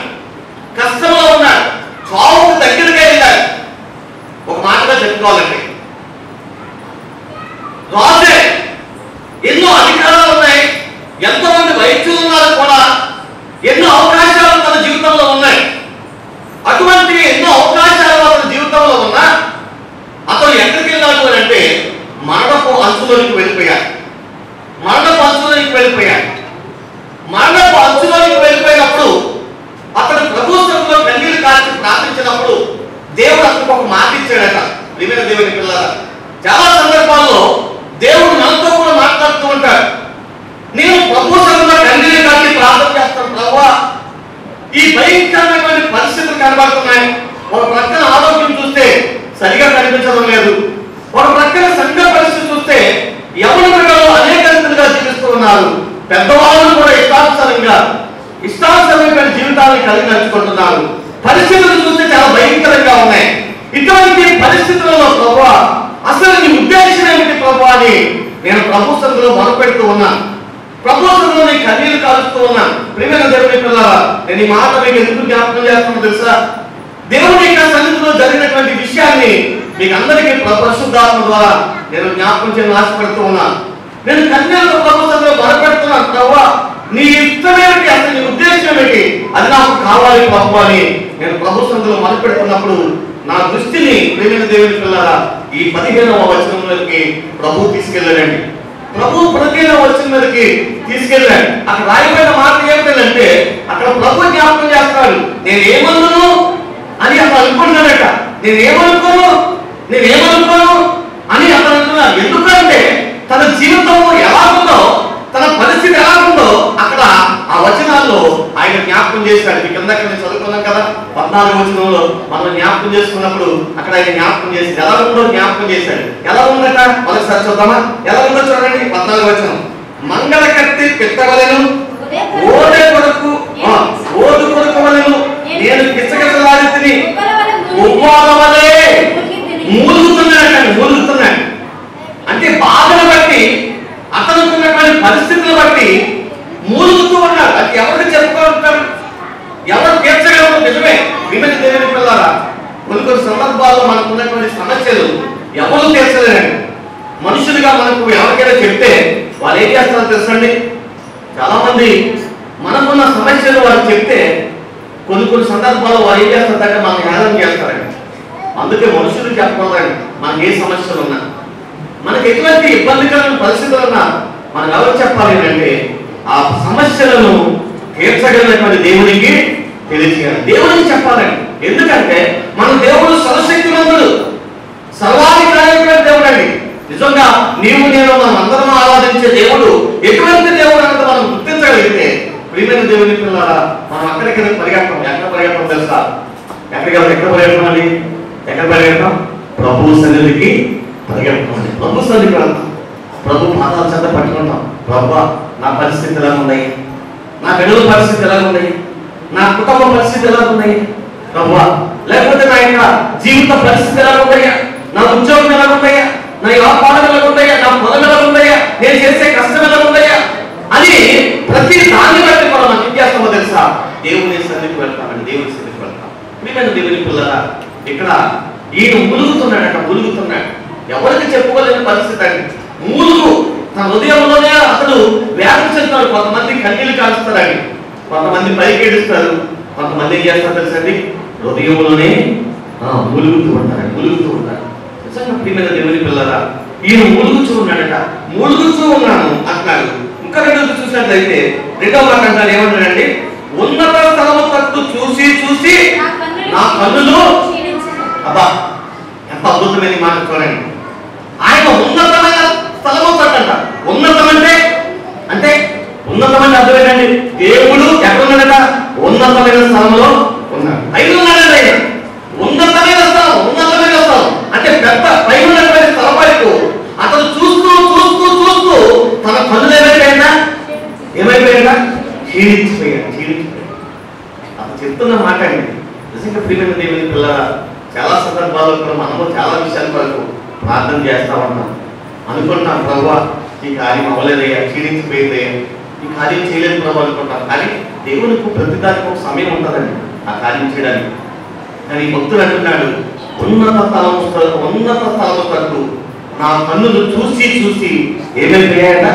కష్టంలో ఉన్నాడు, చావుకు దగ్గరగా వెళ్ళాడు. ఒక మాటగా చెప్పుకోవాలంటే రాజే, ఎన్నో అధికారాలు ఉన్నాయి, ఎంతో మంది వైద్యులు ఉన్నారు, కూడా ఎన్నో అవకాశాలు తన జీవితంలో ఉన్నాయి. అటువంటి ఎన్నో అవకాశాలు అతని జీవితంలో ఉన్నా అతను ఎక్కడికి వెళ్ళాడు అంటే మరణపు అంచులోనికి వెళ్ళిపోయాడు. మరణపు అంచులోనికి వెళ్ళిపోయినప్పుడు అతను ప్రభు సన్నిధిలో కన్నీరు కాల్చి ప్రార్థించినప్పుడు దేవుడు అతనికి ఒక మాట ఇచ్చాడట. ప్రియమైన దేవుని పిల్లలారా, చాలా సందర్భాల్లో దేవుడు మనతో కూడా మాట్లాడుతూ ఉంటాడు. నేను ప్రభు సన్నిధిలో కన్నీరు కాల్చి ప్రార్థన చేస్తాను, ప్రభువా ఈ భయంకరమైనటువంటి పరిస్థితులు కనబడుతున్నాయి. ఒక ప్రక్కన ఆరోగ్యం చూస్తే సరిగా కనిపించడం లేదు, ఒక ప్రక్కన సంఘ పరిస్థితి చూస్తే ఎవరి బిడ్డలు అనేక రీతిగా జీవిస్తూ ఉన్నారు, పెద్దవాళ్ళు కూడా ఇష్టానుసరమైన జీవితాలను కలిగి నడుచుకుంటున్నారు. పరిస్థితులు చూస్తే చాలా భయంకరంగా ఉన్నాయి. ఇటువంటి పరిస్థితులలో ప్రభువా అసలు నీ ఉద్దేశం ఏమిటి ప్రభువా అని నేను ప్రభు సన్నిధిలో మొదలుపెడుతూ ఉన్నాను. ప్రభు సన్నిధిలో నీ కన్నీరు కాలుస్తూ ఉన్నాను. ప్రియమైన దేవుని పిల్లలారా, నేను ఈ మాట మీకు ఎందుకు జ్ఞాపకం చేస్తానో తెలుసా? దేవుని యొక్క సన్నిధిలో జరిగినటువంటి విషయాన్ని మీకు అందరికీ పరిశుద్ధాత్మ ద్వారా నేను జ్ఞాపకం చేయని ఆశపడుతూ ఉన్నాను. నేను కన్నీరుతో ప్రభు సన్నిధిలో మొదలుపెడుతున్నాను, ప్రభువా నీ ఇష్టమేమిటి, అసలు నీ ఉద్దేశం ఏమిటి, అది నాకు కావాలి ప్రభు అని నేను ప్రభు సన్నిధిలో మొదలుపెడుతున్నప్పుడు నా దృష్టిని ప్రియమైన దేవుని పిల్లలారా ఈ 15వ వచనంలోకి ప్రభు తీసుకెళ్ళాడండి. ప్రభు 15వ వచనం మీదకి తీసుకెళ్ళాడు. అక్కడ రాయబడిన మాట ఏమిటంటే అక్కడ ప్రభు జ్ఞాపకం చేస్తాడు, నేనేమన్నాను అని అతను అనుకుంటున్నాడట. నేనేమనుకోను అని అతను అంటున్నాడు. ఎందుకంటే తన జీవితం ఎలా ఉందో, తన పరిస్థితి ఎలా ఉందో అక్కడ ఆ వచనాల్లో ఆయన జ్ఞాపకం చేశాడు. మీకు కింద చదువుకున్నాం కదా, 14వ వచనంలో మనం జ్ఞాపకం చేసుకున్నప్పుడు అక్కడ ఆయన జ్ఞాపకం చేసి ఎలా ఉందో జ్ఞాపకం చేశాడు. ఎలా ఉందట ఒకసారి చూద్దామా? ఎలా ఉందో చూడండి. 14వ వచనం, మంగళ కత్తి పెట్టవలెను, ఓదు కొరకు వలెను, నేను కిసకిసలాడితిని, ఉవ్వాల వలె మూలుగుతున్నాడు. అంటే బాధను బట్టి అతనుకున్నటువంటి పరిస్థితులు బట్టి మూలుగుతూ ఉన్నాడు. అది ఎవరికి చెప్పుకుంటాడు, ఎవరు తీర్చగలరు? నిజమే విమని దేవుని పిల్లలారా, కొన్ని సందర్భాల్లో మనకు ఉన్నటువంటి సమస్యలు ఎవరు తీర్చలేరండి. మనుషులుగా మనకు ఎవరికైనా చెప్తే వాళ్ళు ఏం చేస్తారో తెలుసండి, చాలా మంది మనకున్న సమస్యలు వాళ్ళు చెప్తే కొన్ని సందర్భాల్లో వాళ్ళు ఏం చేస్తారంటే మనం హేళన చేస్తారండి. అందుకే మనుషులు చెప్పకూడదండి. మనకి ఏ సమస్యలు ఉన్నా, మనకి ఎటువంటి ఇబ్బందికరమైన పరిస్థితులు ఉన్నా మనం ఎవరు చెప్పాలి అంటే ఆ సమస్యలను తీర్చగలిగినటువంటి దేవునికి తెలియజేయాలి, దేవునికి చెప్పాలండి. ఎందుకంటే మన దేవుడు సర్వశక్తిమంతుడు, సర్వాధికారైన దేవుడు అండి. నిజంగా నీవు నేను మనం అందరం ఆరాధించే దేవుడు ఎటువంటి దేవుడు అంటే మనం గుర్తించగలిగితే ప్రియమైన దేవుని పిల్లలారా మనం అక్కడికి పరిగెట్టం. ఎక్కడ పరిగెట్టం తెలుసా? ఎక్కడ పరిగెట్టం? ప్రభు సన్నిధికి పరిగెట్టం. ప్రభు సన్నిధికి వెళ్తాం, ప్రభు పాదాల చెంత పట్టుకుంటాం. ప్రభువా, నా పరిస్థితి ఎలా ఉన్నాయి, నా బిడ్డల పరిస్థితి ఎలా ఉన్నాయి, నా కుటుంబ పరిస్థితి ఎలా ఉన్నాయి ప్రభువా, లేకపోతే నా యొక్క జీవిత పరిస్థితి ఎలా ఉన్నాయా, నా ఉద్యోగం ఎలా ఉన్నాయా, నా వ్యాపారం ఎలా ఉన్నాయా, నా పొలం ఎలా ఉన్నాయా, నేను చేసే కష్టం ఎలా ఉన్నాయా అని ప్రతి దాన్ని బట్టి మనం మనం ఏం చేస్తామో తెలుసా, దేవుని సన్నిధికి వెళ్తామండి, దేవుని సన్నిధికి వెళ్తాం. ప్రియమైన దేవుని పిల్లరా, ఇక్కడ ఈయన ములుగుతున్నాడు. ఎవరికి చెప్పుకోలేని పరిస్థితి అండి. మూలుగు తన హృదయంలోనే అతడు వ్యాధి చెందుతాడు. కొంతమంది కన్నీళ్ళు కాలుస్తారండి, కొంతమంది పైకెడుస్తారు, కొంతమంది ఏం చేస్తారు తెలుసండి, హృదయంలోనే ములుగుతూ ఉంటారు. నిజంగా ప్రియమైన దేవుని పిల్లరా, ఈయన ములుగుతూ ఉన్నాను అంటున్నాడు. ఇంకా రెండోది చూసినట్లయితే రెండవ మాట అంటారు, ఏమంటారండి, ఉన్నత స్థలము తట్టు చూసి నా కన్నులు. అబ్బా, ఎంత అద్భుతమైన మాట చూడండి. ఆయన ఉన్నతమైన స్థలము తట్టంట. ఉన్నతం అంటే ఉన్నతమైన అర్థం ఏంటండి, దేవుడు ఎక్కడున్నాడట, ఉన్నతమైన స్థలంలో ఉన్నాడు. పైన ఉన్నాడండి ఆయన, ఉన్నతమైన స్థలం అంటే పెద్ద పైన ఉన్నటువంటి స్థలం వైపు అతను చూస్తూ తన కన్నులు ఏమైపోయినా క్షీణించిపోయాడు. అతను చెప్తున్న మాట అండి. నిజంగా ప్రియమైన దేవుని పిల్లల, చాలా సందర్భాల్లో కూడా మనము చాలా విషయాల వరకు ప్రార్థన చేస్తా ఉంటాం, అనుకుంటాం ప్రభువా ఈ కార్యం అవ్వలేదయ్యా, క్షీణించిపోయిందయ్యా, ఈ కార్యం చేయలేదు ప్రభు అనుకుంటాం. కానీ దేవునికి ప్రతిదానికి ఒక సమయం ఉంటుందండి ఆ కార్యం చేయడానికి. కానీ భక్తుడు అంటున్నాడు, ఉన్నత స్థలము తట్టు నా కన్నులు చూసి ఏమైపోయాయట,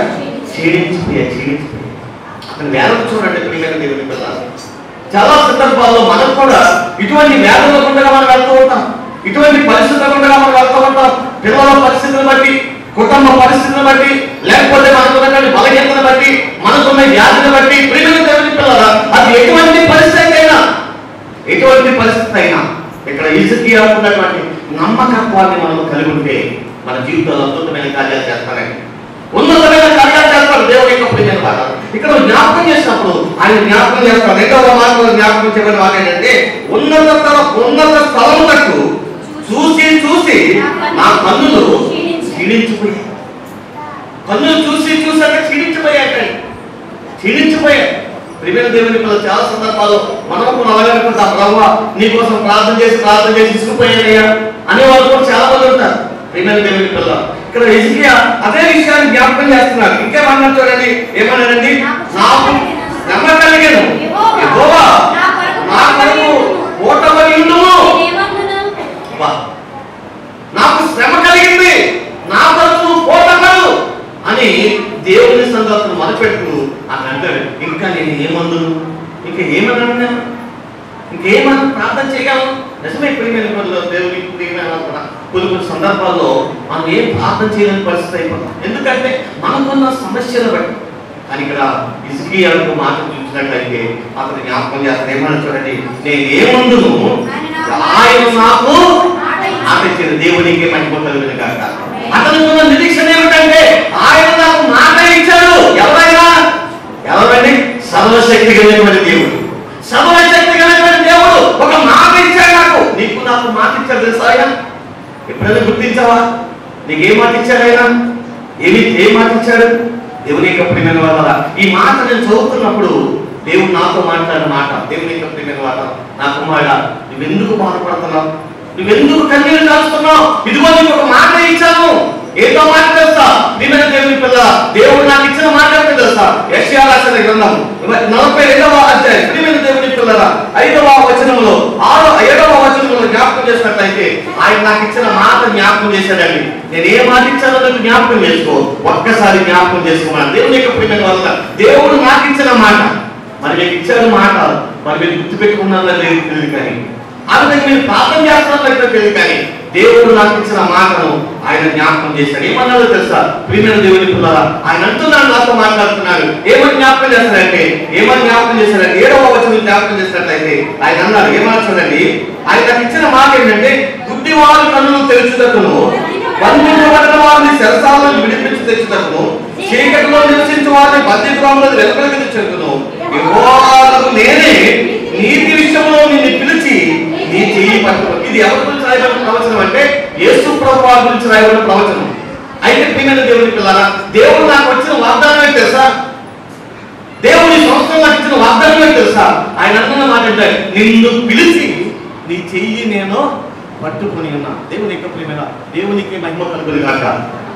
క్షీణించిపోయాయి. అతను వేదన చూడండి ప్రియమైన దేవుని పిల్లలు. చాలా సందర్భాల్లో మనం కూడా ఇటువంటి వ్యాధుల గుండగా మనం వెళ్తూ ఉంటాం, ఇటువంటి పరిస్థితుల గుండగా మనం వెళ్తూ ఉంటాం. పిల్లల పరిస్థితులను బట్టి, కుటుంబ పరిస్థితులను బట్టి, లేకపోతే మనకున్నటువంటి బలహీనతను బట్టి, మనకున్న వ్యాధిని బట్టి, ప్రియమైన దేవుని పిల్లల, అది ఎటువంటి పరిస్థితి అయినా ఇక్కడ హిజ్కియా ఉన్నటువంటి నమ్మకత్వాన్ని మనం కలిగి ఉంటే మన జీవితంలో అద్భుతమైన కార్యాలు చేస్తారండి, ఉన్నతమైన కార్యాలు చేస్తారు దేవుని యొక్క ప్రియమైన వారు. ఇక్కడ జ్ఞాపకం చేసినప్పుడు ఆయన జ్ఞాపకం చేస్తారు. రెండవ మాటలో జ్ఞాపకం చేయడం వారు ఏంటంటే, ఉన్నత స్థలం తట్టు చూసి నా కన్నులు క్షీణించిపోయాయి. కన్నులు చూసి అంటే క్షీణించిపోయాయి. ప్రియమైన దేవుని పిల్లలు, చాలా సందర్భాల్లో మనకు అలాగనుకుంటాం, ప్రభువా నీకోసం ప్రార్థన చేసి ఇసుకుపోయానయ్యా అనేవాళ్ళు కూడా చాలా మంది ఉంటారు. ప్రియమైన దేవుని పిల్లలు, ఇక్కడ హిజ్కియా అదే విషయాన్ని జ్ఞాపకం చేస్తున్నారు. ఇంకేమన్నారు చూడండి, ఏమన్నారండి, నాకు శ్రమ కలిగెను, యెహోవా నా కొరకు ఓటమని ఉండుము. నాకు శ్రమ కలిగింది, నా కొరకు ఓటమను అని దేవుని సందర్భం మొదలుపెట్టు అని అంటాడు. ఇంకా నేను ఏమందును, ఇంకా ఏమన్నా, ఇంకేమన్నా ప్రార్థన చేయగలను. నిజమే ప్రియమైన దేవునికి ప్రియమైన కొన్ని సందర్భాల్లో మనం ఏం ప్రార్థన చేయలేని పరిస్థితి అయిపోతాం, ఎందుకంటే మనకున్న సమస్యలు బట్టి. కానీ ఇక్కడ హిజ్కియాకు మాట చూసినట్లయితే అతను జ్ఞాపకం చేస్తాను, ఏమన్నా చూడండి, నేను ఏమందును ఆయన నాకు ఆపించిన దేవునికి మర్చిపోగలిగిన కాక. అతనుకున్న నిరీక్షణ ఏమిటంటే ఆయన నాకు మాట ఇచ్చాడు. ఎవరండి, సర్వశక్తి కలిగినటువంటి దేవుడు. ఒక మాట ఇచ్చాడు నాకు మాట ఇచ్చాడు తెలుసా ఆయన. ఎప్పుడైనా గుర్తించావా, నీకేం మాట ఇచ్చాడు ఆయన, ఏ మాట ఇచ్చాడు? దేవుని యొక్క ప్రియమైన వాళ్ళ, ఈ మాట నేను చదువుతున్నప్పుడు దేవుడు నాతో మాట్లాడిన మాట, దేవుని యొక్క ప్రియమైన వాళ్ళ, నా కుమారుడా నువ్వెందుకు బాధపడుతున్నావు, నువ్వెందుకు కన్నీరు కాలుస్తున్నావు, ఇదిగో నీకు ఒక మాట ఇచ్చాను. ఏదో మాట తెలుసా ప్రియమైన దేవుని పిల్ల, దేవుడు నాకు ఇచ్చిన మాట తెలుసా, యెషయా రాసిన గ్రంథం 42వ అధ్యాయం ప్రియమైన దేవుని పిల్లల 5వ వచనంలో 7వ వచనంలో జ్ఞాపకం చేసినట్లయితే ఆయన నాకు ఇచ్చిన మాట జ్ఞాపకం చేశాడండి. నేను ఏ మాట ఇచ్చానో నాకు జ్ఞాపకం చేసుకో, ఒక్కసారి జ్ఞాపకం చేసుకున్నాను. దేవుని యొక్క ప్రియమైన వల్ల దేవుడు నాకు ఇచ్చిన మాట, మరి మీకు ఇచ్చిన మాట మరి మీరు గుర్తుపెట్టుకున్నారో లేదు తెలియదు, కానీ ఆ విధంగా మీరు ప్రార్థన చేస్తున్నట్లయితే తెలియదు, కానీ దేవుడు నాకు ఇచ్చిన మాటను ఆయన జ్ఞాపకం చేశాడు. ఏమన్నాడో తెలుసా ప్రియమైన దేవుని పిల్లలా, ఆయన అంటున్నాడు, నాతో మాట్లాడుతున్నాడు. ఏమని జ్ఞాపకం చేస్తాడంటే 7వ వచనం జ్ఞాపకం చేసినట్లయితే ఆయన అన్నాడు, ఏమన్నా చూడండి, ఆయన నాకు ఇచ్చిన మాట ఏంటంటే, గుడ్డివారి కన్నులు తెరుచుటకును, బంధించబడిన వారిని చెరసాలను విడిపించి తెచ్చుటకును, చీకటిలో నివసించే వారిని బంధించడంలో వెలుపలికి తెచ్చుటకును, యెహోవాకు నేనే నీతి విషయంలో నిన్ను పిలిచి నీ చెయ్యి పట్టుకో. ఇది ఎవరి గురించి రాయబడిన ప్రవచనం అంటే యేసు ప్రభువు గురించి రాయబడిన ప్రవచనం. అయితే ప్రియమైన దేవుని పిల్లరా, దేవుడు నాకు వచ్చిన వాగ్దానం ఏంటి తెలుసా? దేవుని సంవత్సరం నాకు ఇచ్చిన వాగ్దానం ఏంటి తెలుసా? ఆయన అన్న మాట అంటే, నిన్ను పిలిచి నీ చెయ్యి నేను పట్టుకుని ఉన్నా. దేవుని యొక్క ప్రియమైన దేవునికి మహిమ కలుగుతుంది కాక.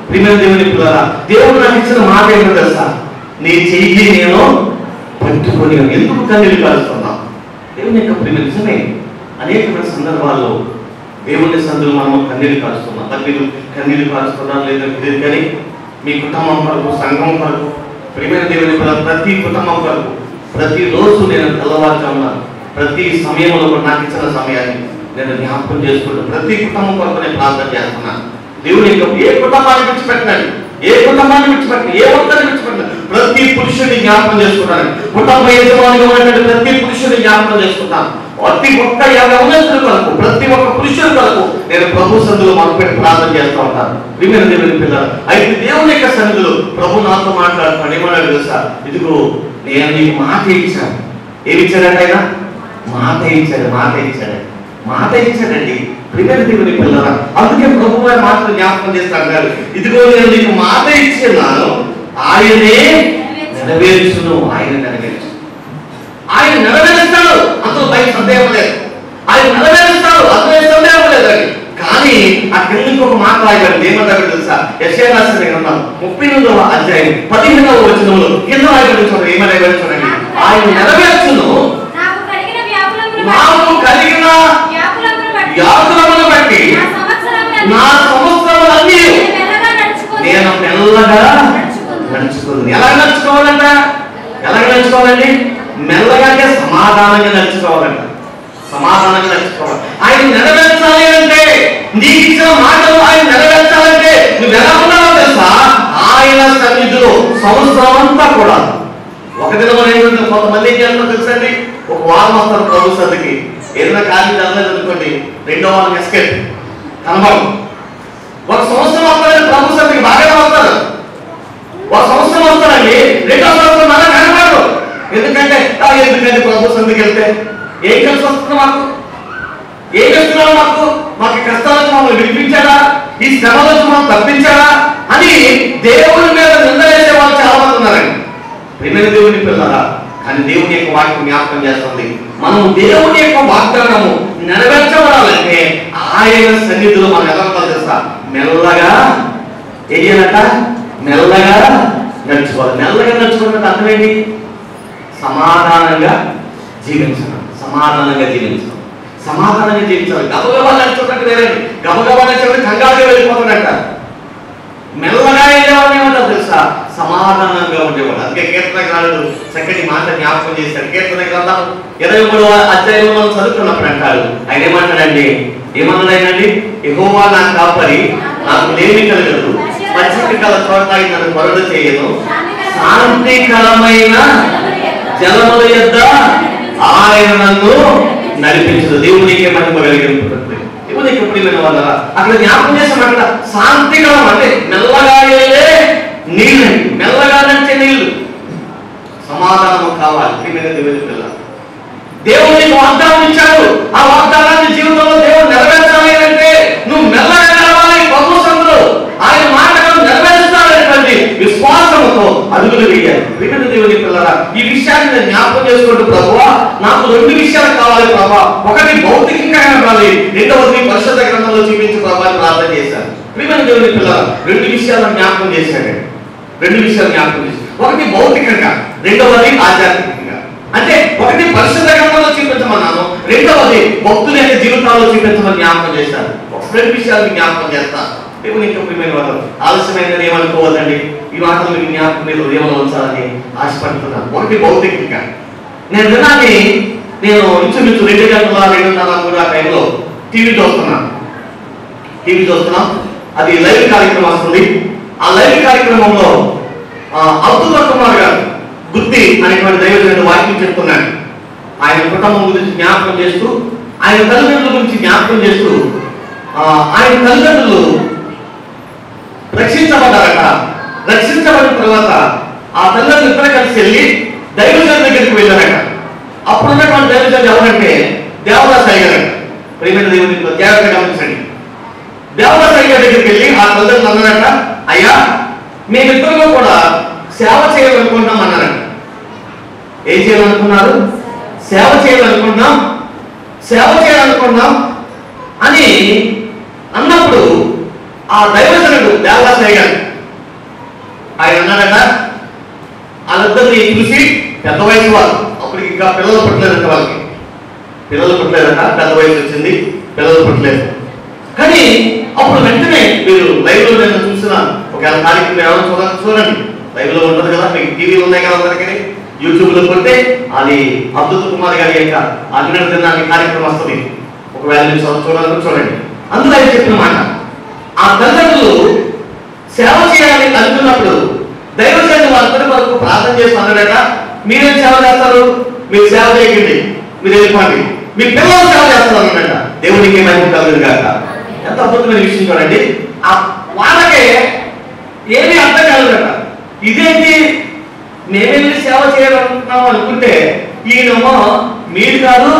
ప్రియమైన దేవుని పిల్లరా, దేవుడు నాకు ఇచ్చిన మాట ఏంటో తెలుసా? నీ చెయ్యి నేను పట్టుకొని. ఎందుకు కన్నీళ్ళు కాలుస్తున్నా? దేవుని యొక్క ప్రియమైన నిజమే, అనేకమైన సందర్భాల్లో దేవుని సందులు మనం కన్నీళ్ళు కాలుస్తున్నాం. మీరు కన్నీళ్ళు కాలుస్తున్నారు లేదా తెలియదు, కానీ మీ కుటుంబం కొరకు, సంఘం కొరకు, ప్రియమైన దేవుని పిల్లలు ప్రతి కుటుంబం కొరకు ప్రతిరోజు నేను తెల్లవారుజామున ప్రతి సమయంలో కూడా నాకు ఇచ్చిన సమయాన్ని నేను జ్ఞాపకం చేసుకుంటాను. ప్రతి కుటుంబం కొరకు నేను ప్రార్థన చేస్తున్నాను. దేవుని యొక్క ఏ కుటుంబాన్ని విడిచిపెట్టినాడు, ఏ కుటుంబాన్ని విడిచిపెట్టిన, ఏ ఒక్కరిని విడిచిపెట్టిన ప్రతి పురుషుడిని జ్ఞాపకం చేసుకుంటాను. కుటుంబ యజమానిగా ఉన్నటువంటి ప్రతి పురుషుడిని జ్ఞాపకం చేసుకుంటాను. ప్రతి ఒక్క యవనస్తుల కొరకు, ప్రతి ఒక్క పురుషుల కొరకు నేను ప్రభు సన్నిధిలో మొదలుపెట్టి ప్రార్థన చేస్తూ ఉంటాను. ప్రియమైన దేవుని పిల్లలు, అయితే దేవుని యొక్క సన్నిధిలో ప్రభు నాతో మాట్లాడుతున్నాడు. ఏమన్నాడు తెలుసా? ఇదిగో నేను నీకు మాట ఇచ్చాను. ఏమి ఇచ్చాడంటే ఆయన మాట ఇచ్చాడండి. ప్రియమైన దేవుని పిల్లరా, అందుకే ప్రభు వారి మాటలు జ్ఞాపకం చేస్తా అంటారు. ఇదిగో నేను నీకు మాట ఇచ్చాను, ఆయనే నెరవేర్చును. ఆయన నెరవేరుస్తాడు, అందులో బయట సందేహం లేదు. ఆయన నెరవేరుస్తాడు, అందులో సందేహం లేదండి. కానీ ఆ కిందకి ఒక మాట రాయబడింది. ఏమంటారు తెలుసా? యెషయా రాసిన గ్రంథం 39వ అధ్యాయం 15వ వచనంలో కింద రాయబడి చూడండి. ఏమని రాయబడి చూడండి? ఆయన నెరవేర్చును, నాకు కలిగిన వ్యాకులమును బట్టి నా సంవత్సరములన్నీ నేను మెల్లగా నడుచుకుంది. ఎలా నడుచుకోవాలంట? మెల్లగా అంటే సమాధానంగా నడుచుకోవాలంట. ఆయన నెరవేర్చాలి అంటే, నీకు ఇచ్చిన మాటలు ఆయన నెరవేర్చాలంటే నువ్వు ఎలా ఉన్నావో తెలుసా? ఆయన సన్నిధిలో సంవత్సరం అంతా కూడా. ఒక దినం ఏంటంటే కొంతమంది ఏం చేస్తారో తెలుసండి, ఒక వారం వస్తారు ప్రభు సన్నిధికి. ఏదైనా కాలేజీ అందలేదు అనుకోండి, రెండో వారం ఎస్కేప్ కనబడం. ఒక సంవత్సరం వస్తారండి ప్రభు సన్నిధికి, బాగానే వస్తారు. ఒక సంవత్సరం వస్తారండి, రెండో సంవత్సరం మళ్ళీ కనబడరు. ఎందుకంటే ప్రభు సన్నిధికి వెళ్తే ఏం కలిసి వస్తుంది? ఏం చేస్తున్నాడు? మాకు కష్టాలను మమ్మల్ని విడిపించాడా, ఈ శ్రమలను మనం తప్పించాడా అని దేవుని మీద నింద వేసే వాళ్ళు చాలా మంది ఉన్నారండి. ప్రియమైన దేవుని పిల్లరా, కానీ దేవుని యొక్క వాక్యం జ్ఞాపకం చేస్తుంది, మనం దేవుని యొక్క వాగ్దానము నెరవేర్చబడాలంటే ఆయన సన్నిధిలో మనం ఎలా ఉండాలి తెలుసా? మెల్లగా ఏయనట, మెల్లగా నడుచుకోవాలి. మెల్లగా నడుచుకోవాలంటే అర్థం ఏంటి? సమాధానంగా జీవించాలి. గబగబా నడుచుకుంటే వేరండి. గబగబా నడుచుకుంటే కంగారుగా వెళ్ళిపోతాడంట. మెల్లగా వెళ్ళేవాడు ఏమంటారు తెలుసా? సమాధానంగా ఉండేవాడు. అందుకే కీర్తనకారుడు చక్కటి మాట జ్ఞాపకం చేశాడు. కీర్తన గ్రంథం 23వ అధ్యాయంలో మనం చదువుకున్నప్పుడు అంటాడు, ఆయన ఏమంటాడండి? ఏమన్నాడండి? యెహోవా నా కాపరి, నాకు లేమి కలగదు, పచ్చిక కల చోట నన్ను కొరత చేయను, శాంతికరమైన జలముల యొద్ద ఆయన నన్ను నడిపించదు. దేవునికి మహిమ కలిగినప్పుడు దేవునికి ప్రియమైన వాళ్ళ అక్కడ జ్ఞాపకం చేసామంట, శాంతికరం అంటే మెల్లగా వెళ్ళే నీళ్ళండి, మెల్లగా నడిచే నీళ్లు. సమాధానం కావాలి. ప్రియమైన దేవుని పిల్ల, దేవుడు నీకు వాగ్దానం ఇచ్చాడు. ఆ వాగ్దానాన్ని జీవితంలో దేవుడు నెరవేర్చాలి అంటే నువ్వు మెల్లగా నడవాలి. ప్రభు సన్నిధిలో ఆయన మాటలను నెరవేరుస్తాడనేటువంటి విశ్వాసంతో అడుగులు వేయాలి. ప్రియమైన దేవుని పిల్లరా, ఈ విషయాన్ని నేను జ్ఞాపకం చేసుకుంటూ, ప్రభువా నాకు 2 విషయాలు కావాలి ప్రభా. ఒకటి భౌతికంగా కావాలి, రెండవది పరిశుద్ధ గ్రంథంలో చూపించి ప్రభా ప్రార్థన చేశాను. ప్రియమైన దేవుని పిల్లరా, 2 విషయాలను జ్ఞాపకం చేశాడు. 2 విషయాలు జ్ఞాపకం చేశాడు. ఒకటి భౌతికంగా, రెండవది ఆధ్యాత్మికంగా. అంటే ఒకటి పరిశుద్ధ గ్రంథంలో చూపించమన్నాను, రెండవది భక్తుల యొక్క జీవితాల్లో చూపించమని జ్ఞాపకం చేశాను. ఒక 2 విషయాలు జ్ఞాపకం చేస్తాను. దేవుని యొక్క ప్రియమైన వాళ్ళు ఆలస్యమైనది ఏమనుకోవద్దండి. ఈ మాటలు మీకు జ్ఞాపకం మీద ఉదయంలో ఉంచాలని ఆశపడుతున్నాను. ఒకటి భౌతికంగా, నేను దినాన్ని ఇంచుమించు 2 గంటల 2:30 ఆ టైంలో టీవీ చూస్తున్నాం. అది లైవ్ కార్యక్రమం వస్తుంది. ఆ లైవ్ కార్యక్రమంలో అబ్దుల్ కుమార్ గారు గుత్తి అనేటువంటి దైవజనుడు వాక్యం చెప్తున్నాడు. ఆయన కుటుంబం గురించి జ్ఞాపకం చేస్తూ, ఆయన తల్లిదండ్రుల గురించి జ్ఞాపకం చేస్తూ, ఆయన తల్లిదండ్రులు రక్షించబడ్డారట. రక్షించబడిన తర్వాత ఆ తల్లిదండ్రులు ఇద్దరు కలిసి వెళ్ళి దైవజనుడి దగ్గరికి వెళ్ళారట. అప్పుడున్నటువంటి దైవజనుడు ఎవరంటే దేవదాస్ అయ్యారట. ప్రియమైన దేవుని జాగ్రత్తగా గమనించండి. దేవదాస్ అయ్యారు దగ్గరికి వెళ్ళి ఆ తల్లిదండ్రులు అన్నారట, అయ్యా మేమిద్దరూ కూడా సేవ చేయాలనుకుంటున్నాం అన్నారంట. ఏం చేయాలనుకున్నారు? సేవ చేయాలనుకుంటున్నాం అని అన్నప్పుడు ఆ దైవజనుడు దేవదాసయ్య గారు ఆయన అన్నాడట, వాళ్ళిద్దరిని చూసి పెద్ద వయసు వాళ్ళు, అప్పటికి ఇంకా పిల్లలు పుట్టలేదంట, వాళ్ళకి పిల్లలు పుట్టలేదంట, పెద్ద వయసు వచ్చింది, పిల్లలు పుట్టలేదు. కానీ అప్పుడు వెంటనే మీరు లైవ్ లో నేను చూసిన ఒకవేళ కార్యక్రమం ఎవరైనా చూడండి, లైవ్ లో ఉంటుంది కదా, మీకు టీవీలు ఉన్నాయి కదా అందరికీ, యూట్యూబ్ లో కొడితే అది అబ్దుల్ కుమార్ గారి యొక్క అభినందన దినానికి కార్యక్రమం వస్తుంది, ఒకవేళ మీరు చూడాలని చూడండి. అందులో ఆయన చెప్పిన మాట, ఆ తల్లిదండ్రులు సేవ చేయాలని అనుకున్నప్పుడు దైవజనుడు వాళ్ళందరి వరకు ప్రార్థన చేసి అన్నాడట, మీరేం సేవ చేస్తారు? మీరు సేవ చేయకండి, మీరు వెళ్ళిపోండి, మీ పిల్లలు సేవ చేస్తారు అన్నాడట. దేవునికి ఏమైనా కలదు కాక. ఎంత అద్భుతమైన విషయం చూడండి. ఆ వాళ్ళకే ఏమీ అర్థం కాలేదట. ఇదేంటి, మేమేమి సేవ చేయాలనుకుంటున్నాము అనుకుంటే ఈయనేమో మీరు కాదు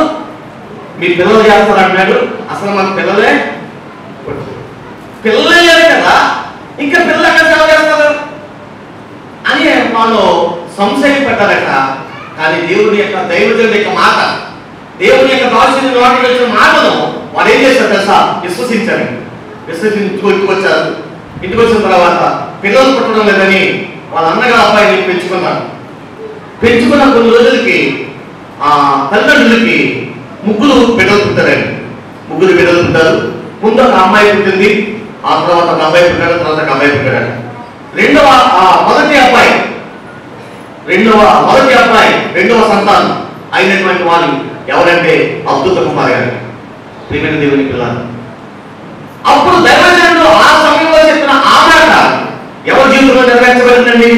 మీ పిల్లలు చేస్తారు అంటున్నాడు. అసలు మన పిల్లలే కదా, ఇంకా పిల్లలు ఎక్కడ సేవ చేస్తారు అని వాళ్ళు సంశయపడ్డారట. కానీ దేవుని యొక్క దైవజనుడి యొక్క మాట, దేవుని యొక్క దాసుని నోటికి వచ్చిన మాటను వాడు ఏం చేశారు తెలుసా? విశ్వసించారు. విశ్వసించుకు వచ్చారు. ఇంటికి వచ్చిన తర్వాత పిల్లలు పుట్టడం లేదని వాళ్ళ అన్నగా అబ్బాయిని పెంచుకున్నారు. పెంచుకున్న కొన్ని రోజులకి ఆ తల్లిదండ్రులకి ముగ్గురు బిడ్డలు పుట్టారండి. ముగ్గురు బిడ్డలు పుట్టారు. ముందు ఒక అమ్మాయి పుట్టింది, ఆ తర్వాత ఒక అబ్బాయి పుట్టాడు, తర్వాత ఒక అబ్బాయి పుట్టాడు. మొదటి అబ్బాయి రెండవ సంతానం అయినటువంటి వారు ఎవరంటే అబ్దుల్ కుమార్ గారు. ప్రియమైన దేవుని పిల్లలు, అప్పుడు దైవజనుడు ఆ సమయంలో చెప్పిన ఆ మాట ఎవరి జీవితంలో నెరవేర్చబడిందండి?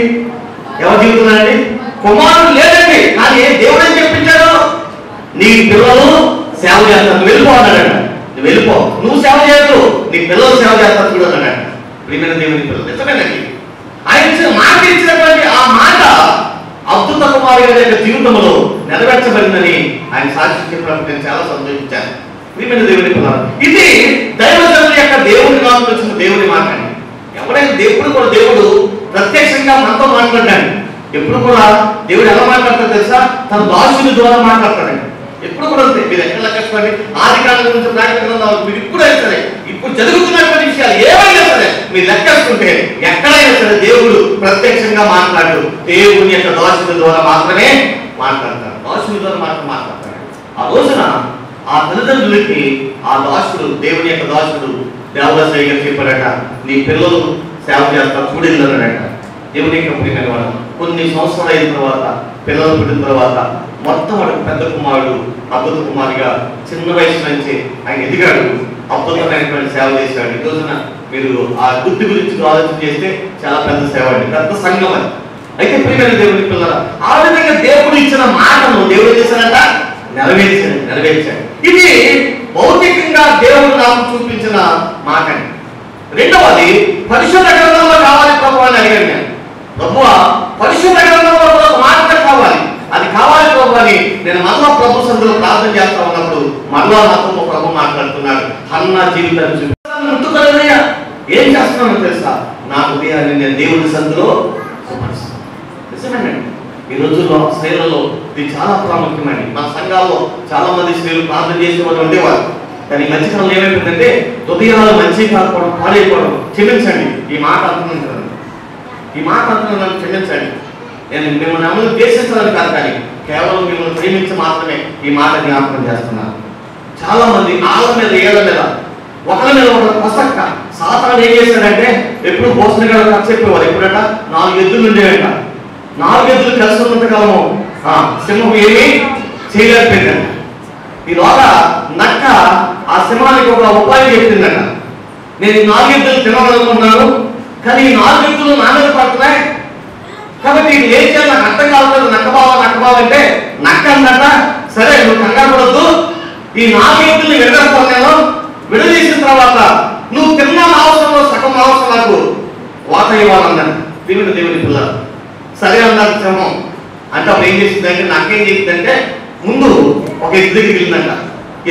ఎవరి జీవితంలో అండి? కుమారుడు లేదండి, కానీ దేవుడు ఏం చెప్పించాడు? నీ పిల్లలు సేవ చేస్తారు, నువ్వు వెళ్ళిపో అన్నాడు. నువ్వు వెళ్ళిపో, నువ్వు సేవ చేయదు, నీ పిల్లలు సేవ చేస్తారు చూడు అన్నాడు. ప్రియమైన దేవుని పిల్లలు, నిజమేనండి. ఆయన ఇచ్చిన మాట, ఇచ్చినటువంటి ఆ మాట అబ్దుల్ కుమార్ గారి యొక్క జీవితంలో నెరవేర్చబడిందని ఆయన సాక్షి చెప్పినప్పుడు నేను చాలా సంతోషించాను. ప్రియమైన దేవుని పిల్లలు, ఇది దైవజనుల యొక్క దేవుని నాకు వచ్చిన దేవుని మాట అండి. ఎవరైనా ఎప్పుడు కూడా దేవుడు ప్రత్యక్షంగా మనతో మాట్లాడాడు. ఎప్పుడు కూడా దేవుడు ఎలా మాట్లాడతాడు తెలుసా? తన దాసుని ద్వారా మాట్లాడతాడండి. ఎప్పుడు కూడా మీరు ఎక్కడ లెక్కేసుకోండి, ఆది కాలం గురించి మీరు ఇప్పుడైనా సరే, ఇప్పుడు జరుగుతున్నటువంటి విషయాలు ఏమైనా సరే మీరు లెక్కేసుకుంటే ఎక్కడైనా సరే దేవుడు ప్రత్యక్షంగా మాట్లాడు. దేవుని యొక్క దాసుని ద్వారా మాత్రమే మాట్లాడతాడు. దాసుని ద్వారా మాత్రం మాట్లాడతాడు. ఆ రోజున ఆ తల్లిదండ్రులకి ఆ దాసుడు, దేవుని యొక్క దాసుడు దేవదాసయ్య గారు చెప్పాడట, నీ పిల్లలు సేవ చేస్తారు చూడెళ్ళాడట. దేవుని యొక్క ప్రియమైన వాడు కొన్ని సంవత్సరాలు అయిన తర్వాత, పిల్లలు పుట్టిన తర్వాత మొత్తం వాడు పెద్ద కుమారుడు అద్భుత కుమారుగా చిన్న వయసు నుంచి ఆయన ఎదిగాడు. అద్భుతమైనటువంటి సేవ చేశాడు. ఈ రోజున మీరు ఆ బుద్ధి గురించి ఆలోచన చేస్తే చాలా పెద్ద సేవ అండి, పెద్ద సంఘం అది. అయితే ప్రియమైన దేవుని పిల్లల, ఆ విధంగా దేవుడు ఇచ్చిన మాటను దేవుడు చేశాడట, నెరవేర్చాడు. ఇది భౌతికంగా దేవుడు నాకు చూపించిన మాట అండి. రెండవది, పరిశుద్ధ గ్రంథంలో కావాలి ప్రభు అని అడిగాను నేను. ప్రభువా, పరిశుద్ధ గ్రంథంలో ఒక మాట కావాలి, అది కావాలి ప్రభు అని నేను మళ్ళా ప్రభు సందులో ప్రార్థన చేస్తా ఉన్నప్పుడు మళ్ళా నాతో ప్రభు మాట్లాడుతున్నాడు. హన్నా జీవితాన్ని చూపించగలనయ్యా, ఏం చేస్తున్నానో తెలుసా? నా హృదయాన్ని నేను దేవుడి సందులో సుపరిస్తాను. నిజమేనండి. ఈ రోజుల్లో స్త్రీలలో ఇది చాలా ప్రాముఖ్యమండి. మన సంఘాల్లో చాలా మంది స్త్రీలు ప్రార్థన చేసేవాళ్ళు ఉండేవారు. కానీ ఈ మధ్యకాలంలో ఏమైపోయిందంటే హృదయాలు మంచి కాకపోవడం, పాడైపోవడం. క్షమించండి, ఈ మాట అంటున్నాను, ఈ మాట అంటున్నాను, క్షమించండి. నేను మిమ్మల్ని అమలు దేశించాలని కాదు, కానీ కేవలం మిమ్మల్ని ప్రేమించి మాత్రమే ఈ మాట జ్ఞాపకం చేస్తున్నాను. చాలా మంది ఆళ్ళ మీద, ఏళ్ళ మీద, ఒకరి మీద ఒక ప్రసక్త సాతాను ఏం చేశాడంటే ఎప్పుడు భోజన గడ చెప్పేవారు. ఎప్పుడట 4 ఎద్దులు ఉండేవట. 4 ఎద్దులు కలిసి ఉన్నంత కాలము సింహం ఏమీ చేయలేకపోయిందంట. ఈలోగా నక్క ఆ సింహానికి ఒక ఉపాయం చెప్పిందట, నేను 4 ఎద్దులు తినాలనుకున్నాను, కానీ ఈ 4 ఎద్దులు నా మీద పడుతున్నాయి, కాబట్టి ఇది ఏం చేయాలి నాకు అర్థం కావట్లేదు, నక్కబావంటే నక్క అన్నట, సరే నువ్వు కంగారు పడద్దు, ఈ 4 ఎద్దుల్ని విడదీస్తాను, విడదీసిన తర్వాత నువ్వు తిన్న మాంసంలో సగం మాంసం నాకు వాట ఇవ్వాలన్నాడు. దేవుని పిల్లలు సరే అన్నారు సింహం. అంటే అప్పుడు ఏం చేసిందంటే, నాకేం చేసిందంటే ముందు ఒక ఎద్దు దగ్గరికి వెళ్ళిందంట.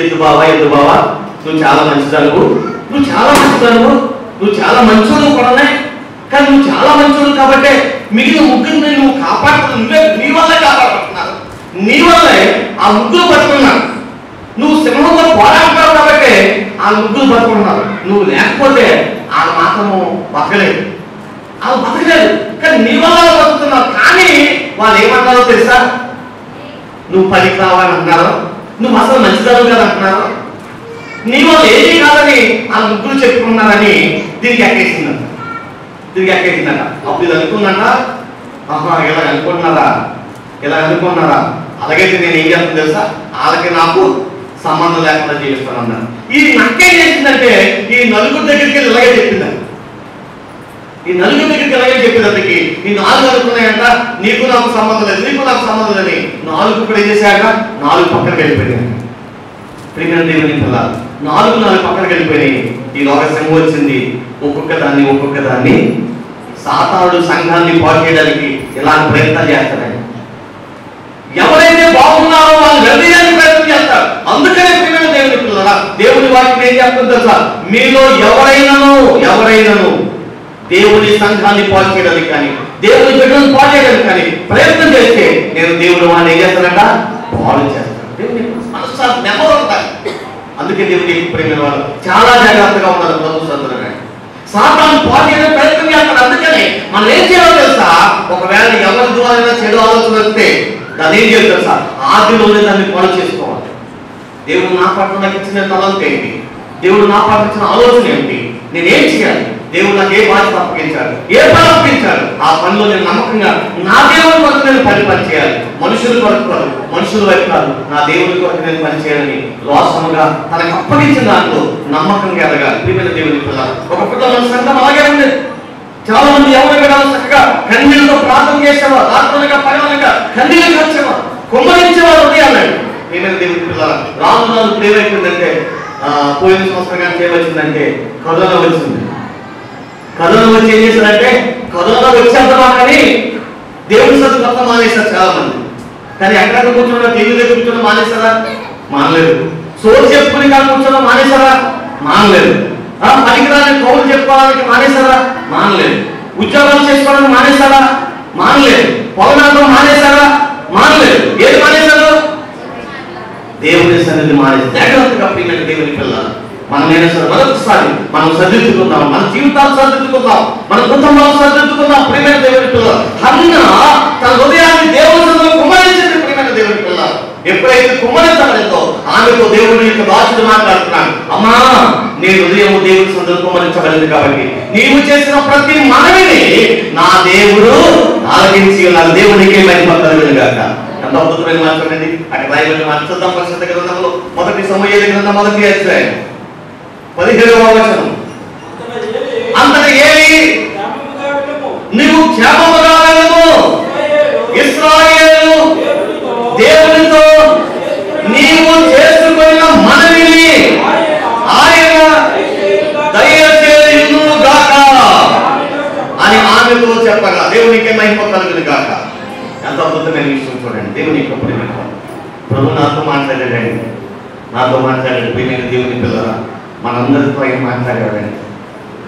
ఎద్దు బావా నువ్వు చాలా మంచిదాను, నువ్వు చాలా మంచోడు కూడానే, కానీ నువ్వు చాలా మంచోడు కాబట్టి మిగిలిన ముగ్గురిని నువ్వు కాపాడుతున్నావు. నీ వల్లే కాపాడుతున్నారు, నీ వల్లే ఆ ముగ్గురు బతుకున్నారు. నువ్వు సింహంతో పోరాడతావు కాబట్టి ఆ ముగ్గురు బతుకున్నారు. నువ్వు లేకపోతే వాళ్ళు మాత్రము బతకలేదు, వాళ్ళు బతకలేదు. కానీ నీ వల్ల బతుకుతున్నావు. కానీ వాళ్ళు ఏమంటారో తెలుసా? నువ్వు పనికి రావాలని అంటున్నారు, నువ్వు అసలు మంచిదారు కదా అంటున్నారు, నీ వల్ల ఏమీ కాదని ఆ ముగ్గురు చెప్పుకున్నారని దీనికి ఎక్కేసిందంట. అప్పుడు ఇది అనుకుందంట, ఆహా ఇలా అనుకుంటున్నారా, అలాగైతే నేను ఏం చేస్తాను తెలుసా, వాళ్ళకి నాకు సంబంధం లేకుండా జీవిస్తాను అన్నాను. ఈ నక్కేం చేసిందంటే ఈ నలుగురు దగ్గరికి ఇలాగే చెప్పిందండి. ఈ నాలుగు అనుకున్నాయంట, నీకు నాకు సంబంధం లేదని 4 కూడా ఏం చేశాక 4 పక్కన వెళ్ళిపోయాయి. ప్రియమైన దేవుని పిల్లలు, 4 పక్కన వెళ్ళిపోయినాయి. ఈ లోక సింహం వచ్చింది, ఒక్కొక్క దాన్ని సాతానుడు సంఘాన్ని పాడు చేయడానికి ఇలాంటి ప్రయత్నాలు చేస్తాడండి. ఎవరైతే బాగున్నారో వాళ్ళు వెళ్ళడానికి ప్రయత్నం చేస్తారు. అందుకనే ప్రియమైన దేవుని పిల్లరా, దేవుని వాక్యం ఏం చెప్తుంది తెలుసా? మీలో ఎవరైనాను దేవుని సంఘాన్ని పాడు చేయడానికి కానీ దేవుని బిడ్డలను పాడు చేయడానికి కానీ ప్రయత్నం చేస్తే నేను దేవుడు వాడిని ఏం చేస్తానంట? పాడు చేస్తాను. దేవుని మనస్సాక్షి నెమ్మది ఉంటాయి. అందుకే దేవుని ప్రేమ వాళ్ళు చాలా జాగ్రత్తగా ఉన్నారు. ప్రభు సంతులుగా సాతాను పాడు చేయడానికి ప్రయత్నం చేస్తారు. అందుకనే మనం ఏం చేయాలో తెలుసా? ఒకవేళ ఎవరి ద్వారా చెడు ఆలోచన వస్తే దాన్ని ఏం చేయాలి తెలుసా? ఆదిలోనే దాన్ని పాడు చేసుకోవాలి. దేవుడు నా పట్ల నాకు ఇచ్చిన తలంత ఏంటి, దేవుడు నా పట్ల ఇచ్చిన ఆలోచన ఏంటి, నేనేం చేయాలి, దేవుడు నాకు ఏ బాధ్యత అప్పగించాడు, ఏ పని అప్పగించాడు, ఆ పనిలో నేను నమ్మకంగా నా దేవుని కొరకు నేను పని చేయాలి. మనుషుల కొరకు కాదు, మనుషుల వైపు కాదు, నా దేవుని కొరకు నేను పని చేయాలని రోషముగా తనకు అప్పగించిన దాంట్లో నమ్మకంగా ఎదగాలి. ప్రియమైన దేవుని పిల్ల ఒక పిల్ల మన సంఘం అలాగే ఉండేది. చాలా మంది ఎవరైనా చక్కగా కన్నీళ్ళతో ప్రార్థన చేసేవారు, రాత్రులుగా పగలనగా కన్నీళ్ళు వచ్చేవారు, కుమ్మరించేవారు ఉదయాన్నాడు. ప్రియమైన దేవుని పిల్ల రాను ఇప్పుడు ఏమైపోయిందంటే, పోయిన సంవత్సరం కానీ ఏమొచ్చిందంటే కరోనా వచ్చింది. కరోనా వచ్చి ఏం చేశారంటే, కరోనా వచ్చేద్దామా కానీ దేవుని సత్తు తప్ప మానేశారు చాలా మంది. కానీ ఎక్కడ కూర్చోడం, టీవీ దగ్గర కూర్చోడం మానేశారా? మానలేదు. సోలు చెప్పుకుని కానీ కూర్చోడం మానేశారా? మానలేదు. పనికిరాని కౌలు చెప్పుకోవడానికి మానేశారా? మానలేదు. ఉద్యోగాలు చేసుకోవడానికి మానేశారా? మానలేదు. పొలనాటం మానేశారా? మానలేదు. ఏది మానేశారు? దేవుని సన్నిధి మానేసి జాగ్రత్తగా ప్రియమైన దేవుని పిల్లలు మనమైనా సరే మరొకసారి మనం సరిదిద్దుకుందాం, మన జీవితాలు సరిదిద్దుకుందాం, మన కుటుంబాలు సరిదిద్దుకుందాం. ప్రియమైన దేవుని పిల్లలు హన్న తన హృదయాన్ని దేవుని సన్నిధిలో కుమ్మరించింది. ప్రియమైన దేవుని పిల్లలు ఎప్పుడైతే కుమ్మరించబడిందో ఆమెతో దేవుని యొక్క దాసుడు మాట్లాడుతున్నాడు, అమ్మా నీ హృదయం దేవుని సన్నిధిలో కుమ్మరించబడింది కాబట్టి నీవు చేసిన ప్రతి మనవిని నా దేవుడు ఆలకించి ఉన్నాడు. దేవునికి మహిమ కలుగును గాక. ఎంత అద్భుతమైన మాట చూడండి. అక్కడ రాయబడిన మాట చూద్దాం. పరిశుద్ధ గ్రంథంలో 1 సమూయేలు గ్రంథం 1వ అధ్యాయం 17వ వచనం. అంతటా ఏలి నీవు క్షేమముగా వెళ్ళము, ఇశ్రాయేలు దేవునితో నీవు చేసుకున్న మనవిని ఆయన దయచేయును గాక అని ఆమెతో చెప్పగా దేవునికి మహిమ కలుగును గాక. ఎంత అద్భుతమైన విషయం చూడండి. దేవుని యొక్క ప్రేమ ప్రభు నాతో మాట్లాడాడండి, నాతో మాట్లాడాడు. ప్రియమైన దేవుని పిల్లరా మనందరితో ఆయన మాట్లాడాడండి,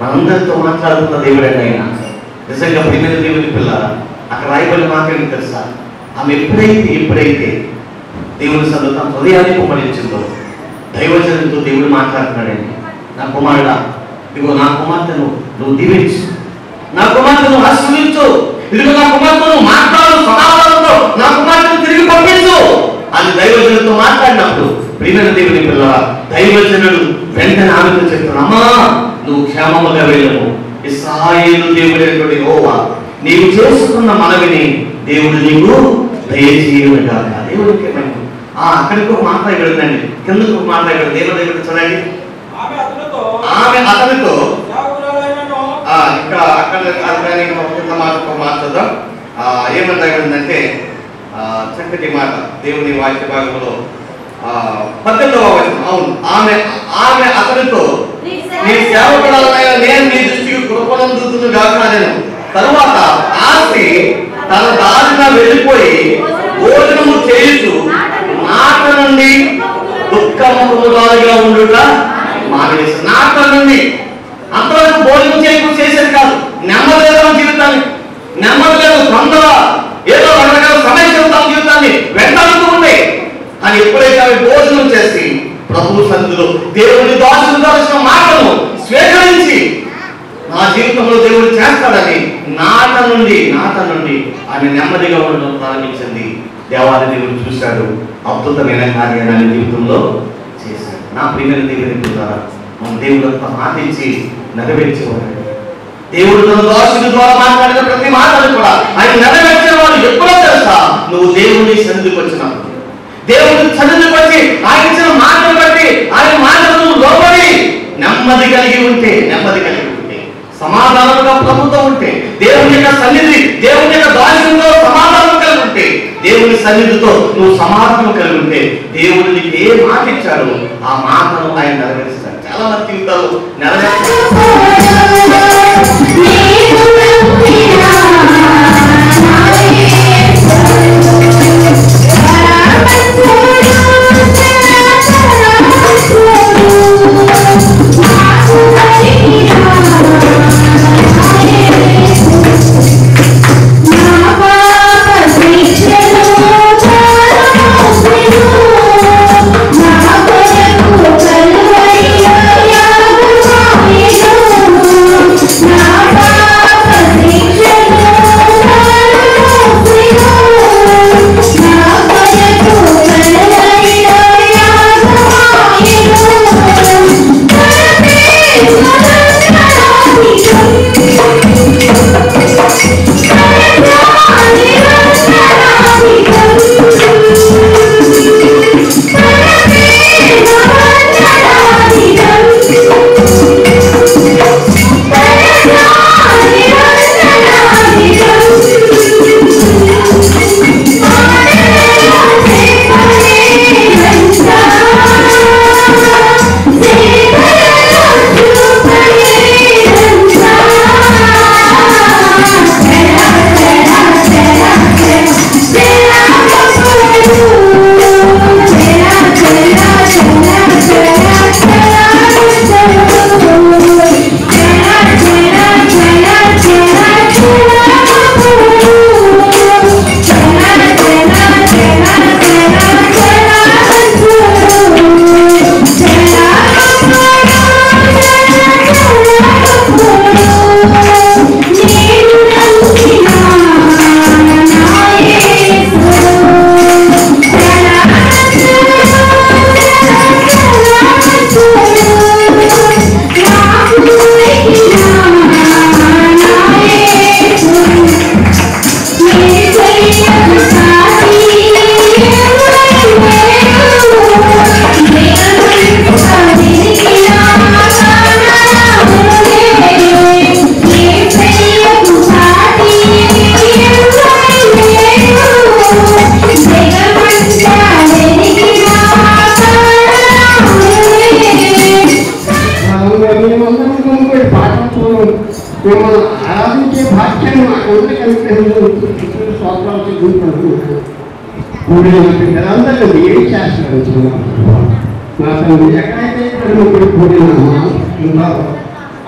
మనందరితో మాట్లాడుతున్న దేవుడండి ఆయన. నిజంగా ప్రియమైన దేవుని పిల్లరా అక్కడ రాయబడిన మాట ఏంటి తెలుసా? ఆమె ఎప్పుడైతే దేవుని సన్నిధిలో తన హృదయాన్ని కుమ్మరించిందో దైవజనంతో దేవుడు మాట్లాడుతున్నాడండి. నా కుమారుడా, ఇదిగో నా కుమార్తెను నువ్వు దీవించు, నా కుమార్తెను ఆశీర్వదించు, ఇదిగో నా కుమార్తెను మాట్లాడు, సదావరంతో నా కుమార్తెను తిరిగి పంపించు అని దైవజనుడితో మాట్లాడినప్పుడు ప్రియమైన దేవుని పిల్లరా దైవజనుడు వెంటనే ఆమెతో చెప్తున్నాడు, అమ్మా నువ్వు క్షేమముగా వెళ్ళము, ఇశ్రాయేలు దేవుడైనటువంటి యెహోవా నీవు చేసుకున్న మనవిని దేవుడు నీకు దయచేయును గాక. దేవుడికి అక్కడికి ఒక మాట వెళ్ళండి, కిందకు ఒక మాట వెళ్ళండి. దేవుడి దగ్గర చూడండి. ఆమె అతనితో ఇంకా అక్కడ మాట్లాడదాం. ఏమంటే చక్కటి మాట దేవుని వాక్య భాగంలో 18వ వచనం. అవును, ఆమె అతనితో నీ సేవకుడైన నేను నీ దృష్టికి కృపనందుతును గాక నేను. తరువాత ఆస్తి తన దారిన వెళ్ళిపోయి భోజనము చేయుచు నాట నుండి దుఃఖముగా ఉండుట మానేసి. నాట నుండి అంతవరకు భోజనం చేసేది కాదు, నెమ్మదిగా నాట నుండి ఆమె నెమ్మదిగా ఉండడం ప్రారంభించింది. దేవాది దేవుడు చూశాడు, అద్భుతమైన కార్యాన్ని జీవితంలో చేశాడు. నా ప్రియమైన దేవుని ద్వారా మన దేవుడు అంత మాటించి నెరవేర్చేవాడు. దేవుడు తన దాసుల ద్వారా మాట్లాడిన ప్రతి మాటను కూడా ఆయన నెరవేర్చిన వాడు ఎప్పుడో తెలుసా? నువ్వు దేవుని సన్నిధికి వచ్చినప్పుడు, దేవుని సన్నిధికి వచ్చి ఆయన ఇచ్చిన మాటలు బట్టి ఆయన మాటలను లోబడి నెమ్మది కలిగి ఉంటే, సమాధానంగా ప్రభుత్వం ఉంటే, దేవుని యొక్క సన్నిధి, దేవుని యొక్క దాసులతో సమాధానం కలిగి ఉంటే, దేవుని సన్నిధితో నువ్వు సమాధానం కలిగి ఉంటే, దేవుడు నీకు ఏ మాట ఇచ్చాడు ఆ మాటను ఆయన నెరవేరుస్తాడు. చాలా మంది జీవితాలు ఆరాధించే భాగ్యాన్ని మాకందరూ పిల్లలందరూ ఏం చేస్తారు? నా తండ్రి ఎక్కడైతే కూడినామో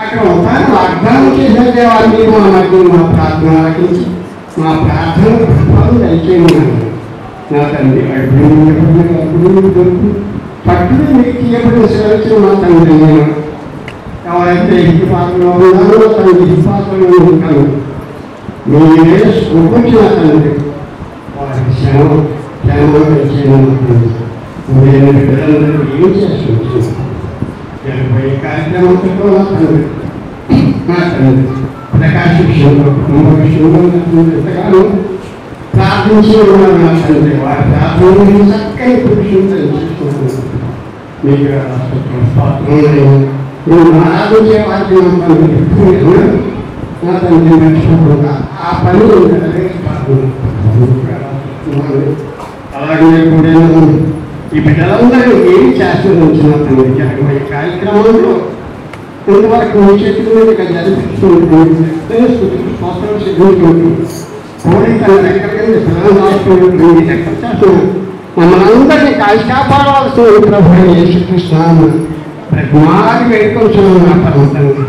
అక్కడ ఒకసారి వాగ్దానం చేసిన దేవాన్ని మా మధ్య మా ప్రార్థన ఆలకించి మా ప్రార్థన దయచేయమన్నాను. నా తండ్రి పట్టుని మీకు తీయబడిన సెలవుచిన మా తండ్రి, ఎవరైతే హిందీ పాత్రలో ఉన్నారో తన హిందీ పాత్రలో ఉంటాను. మీరే చూపించిన తండ్రి వారికి క్షేమంగా చేయమని నేను పిల్లలందరూ ఏం చేస్తున్నాను? కార్యక్రమంతో నా తండ్రి ప్రకాశ విషయంలో కుటుంబ విషయంలో ఎంతగానో ప్రార్థించి ఉన్నారు నా తండ్రి. వారి ప్రార్థన చక్కని పురుషులు మీకు నేను ఆరాధించే వారికి నా తండ్రి నచ్చినప్పుడు ఆ పని అలాగే కూడా ఈ బిడ్డలందరూ ఏం చేస్తున్నారు నా తండ్రి. జరగబోయే కార్యక్రమంలో కొంతవరకు మీ చేతుల మీద జరిపిస్తుంది కోడి తన దగ్గర మమ్మల్ని అందరినీ కాల్చి కాపాడవలసిన ప్రభు యేసుకృష్ణ ప్రమాది వేడుకొచ్చున్నాను నా పర్వతండి.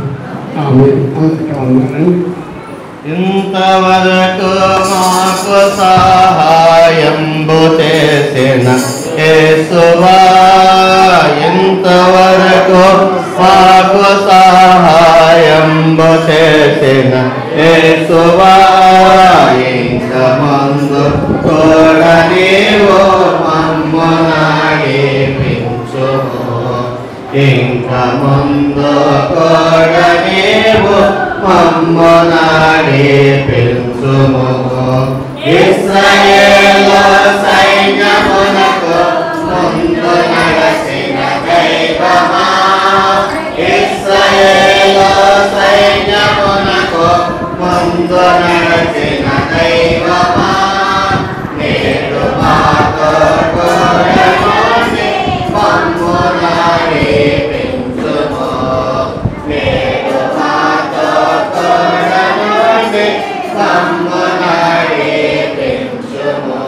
ఇంతవరకు మాకు సహాయంబు చేసిన యేసువా, ఇంతవరకు మాకు సహాయంబు చేసిన యేసువా, ముందు కూడా నీవు మమ్ము నడిపించుము. ఇశ్రాయేలు సైన్యమునకు ముందు నడచిన దైవమా, ఇశ్రాయేలు సైన్యమునకు ముందు నడచిన దైవమా, నేడు మాతో కూడా నుండి మమ్ము నడిపించుము. నేడు మాతో కూడా నుండి మమ్ము నడిపించుము.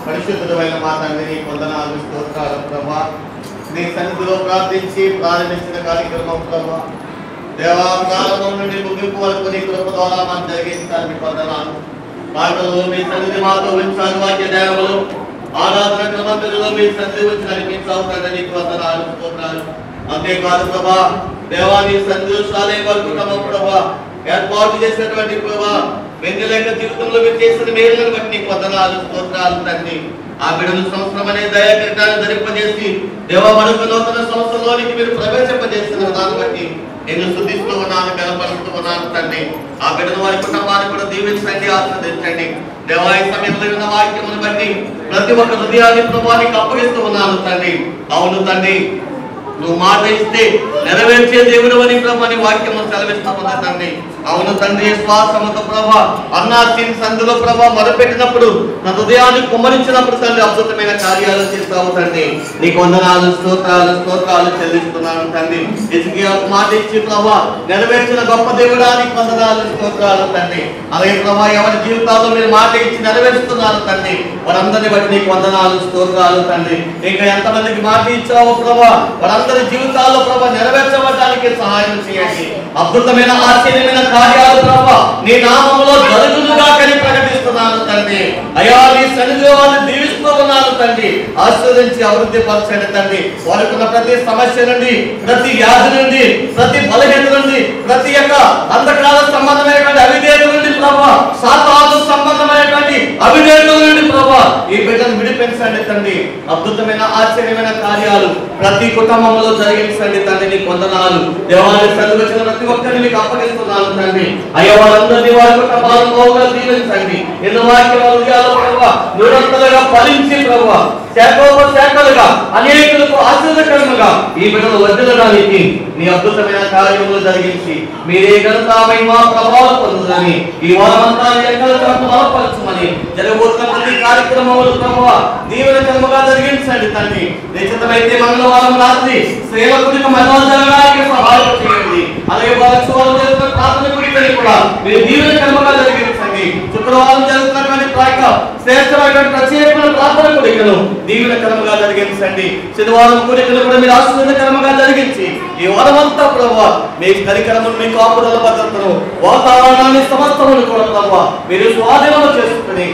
పరిశుద్ధమైన మా తండ్రి, నీ వందనాలు, స్తోత్రాలు ప్రభా. నీ సన్నిధిలో ప్రార్థించి ప్రారంభించిన కార్యక్రమం ప్రభా, దేవా ప్రారంభం నుండి ముగింపు వరకు నీ కృప ద్వారా మనం జరిగించడానికి వందనాలు. పాటలు మీ సన్నిధి మాతో ఉంచారు, వాక్య దేవలు ఆరాధన క్రమంలో మీ సన్నిధి ఉంచి నడిపించావు తండ్రి, నీకు వందనాలు, స్తోత్రాలు. అంతేకాదు ప్రభా, దేవా నీ సన్నిధి కుటుంబం ప్రభా ఏర్పాటు చేసినటువంటి ప్రభా, వెన్నెలక జీవితంలో మీరు చేసిన మేలులను బట్టి నీకు వందనాలు, స్తోత్రాలు తండ్రి. ఆ బిడ్డలు సంవత్సరం అనే దయాకృతాన్ని ధరింపజేసి దేవా మనకు నూతన సంవత్సరంలోనికి మీరు ప్రవేశింపజేసిన దాన్ని బట్టి నేను స్తుతిస్తూ ఉన్నాను, గణపరుస్తూ ఉన్నాను తండ్రి. ఆ బిడ్డను వారి కుటుంబాన్ని కూడా దీవించండి, ఆస్వాదించండి. దేవా ఈ సమయంలో ఉన్న వాక్యమును బట్టి ప్రతి ఒక్క హృదయాన్ని ప్రభానికి అప్పగిస్తూ ఉన్నాను తండ్రి. అవును తండ్రి, నువ్వు మాట ఇస్తే నెరవేర్చే దేవుడు అని ప్రభాని వాక్యము సెలవిస్తామన్నా తండ్రి. అవును తండ్రి, శ్వాసముతో ప్రభా అన్నా సందులో ప్రభా మొదలుపెట్టినప్పుడు నా హృదయాన్ని కుమ్మరించినప్పుడు తండ్రి అద్భుతమైన కార్యాలు చేస్తావు తండ్రి. నీకు వందనాలు, స్తోత్రాలు స్తోత్రాలు చెల్లిస్తున్నాను తండ్రి. హిజ్కియాకు మాట ఇచ్చి ప్రభా నెరవేర్చిన గొప్ప దేవుడా నీకు వందనాలు, స్తోత్రాలు తండ్రి. అలాగే ప్రభా ఎవరి జీవితాల్లో మీరు మాట ఇచ్చి నెరవేరుస్తున్నారు తండ్రి, వారందరిని బట్టి నీకు వందనాలు, స్తోత్రాలు తండ్రి. ఇంకా ఎంతమందికి మాట ఇచ్చావో ప్రభా వారందరి జీవితాల్లో ప్రభా నెరవేర్చబడడానికి సహాయం చేయండి. అద్భుతమైన ఆశ్చర్యమైన కార్యాలు ప్రభా నీ నామములో జరుగునుగా కని ప్రకటిస్తున్నాను తండ్రి. అయ్యా నీ సన్నిధిలో వారిని దీవిస్తూ ఉన్నాను తండ్రి. ఆశీర్వదించి అభివృద్ధి పరచండి తండ్రి. వారికి ఉన్న ప్రతి సమస్య నుండి, ప్రతి వ్యాధి నుండి, ప్రతి బలహీనత నుండి, ప్రతి యొక్క అంధకాల సంబంధమైనటువంటి అవిధేయత నుండి ప్రభా, సాతాను సంబంధమైనటువంటి అవిధేయత నుండి ప్రభా ఈ బిడ్డను విడిపించండి తండ్రి. అద్భుతమైన ఆశ్చర్యమైన కార్యాలు ప్రతి కుటుంబంలో జరిగించండి తండ్రి. నీకు వందనాలు. దేవాలయ సన్నిధికి వచ్చిన ప్రతి ఒక్కరిని నీకు అప్పగిస్తున్నాను తండ్రి. అయ్యా వారందరినీ వారి కుటుంబాలను బాగుగా దీవించండి. ఎన్నో వాక్యాల హృదయాలు ప్రభా నిరంతరంగా ఫలించి ప్రభా శాఖలుగా అనేకులకు ఆశీర్వదకరముగా ఈ బిడ్డలు వర్ధిల్లడానికి నీ అద్భుతమైన కార్యములు జరిగించి మీరే ఘనత మహిమ ప్రభావం పొందుదని ఈ వారమంతా బలపరచమని జరగబోతున్న ప్రతి కార్యక్రమములు ప్రభావ దీవెనకరముగా జరిగించండి తండ్రి. నిశ్చితమైతే మంగళవారం రాత్రి సేవకుడికి మరణం జరగడానికి సహాయం చేయండి. అలాగే వారక్షవారం జరుగుతున్న ప్రార్థన గుడికని కూడా మీరు దీవెనకరముగా జరిగించండి. శుక్రవారం జరుగుతున్నటువంటి శ్రేష్టమైనటువంటి ప్రత్యేకమైన ప్రార్థన గుడికను దీవెనకరముగా జరిగించండి. శనివారం కోరికలు కూడా మీరు ఆశీర్వాదకరముగా జరిగించి ఈ వారమంతా ప్రభావ మీ కరికరమును, మీ కాపుదల భద్రతను, వాతావరణాన్ని సమస్తమును కూడా ప్రభావ మీరు స్వాధీనము చేసుకుని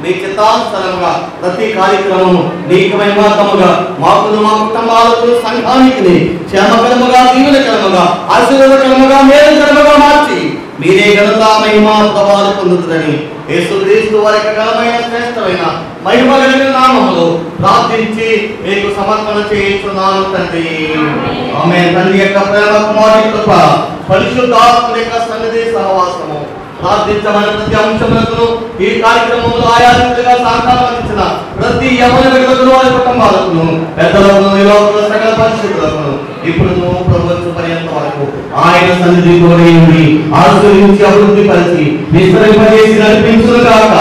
మీ చిత్తానుసారంగా ప్రతి కార్యక్రమము నీకు మహిమార్థముగా మాకును, మా కుటుంబాలకు, సంఘానికి క్షేమకరముగా, దీవెనకరముగా, ఆశీర్వాదకరముగా, మేలుకరముగా మార్చి మీరే ఘనత మహిమ ప్రభావాలు పొందుతుందని యేసుక్రీస్తు వారి ఘనమైన శ్రేష్టమైన మహిమ కలిగిన నామములో ప్రార్థించి మీకు సమర్పణ చేస్తున్నాను తండ్రి. ఆమేన్. తండ్రి యొక్క ప్రేమ, కుమారుని కృప, పరిశుద్ధాత్మ యొక్క సన్నిధి సహవాసము ప్రార్థించమని ప్రతి అంశములకు ఈ కార్యక్రమంలో ఆయా రీతిగా సహకారం అందించిన ప్రతి యవన వ్యక్తులకు, వారి కుటుంబాలకు, పెద్దలకు, యువకులు, సకల పరిస్థితులకు ఇప్పుడు ప్రభుత్వ పర్యంత వరకు ఆయన సన్నిధి తోడైంది ఆశీర్వదించి అభివృద్ధి పరిచి విస్తరింపజేసి నడిపించును గాక.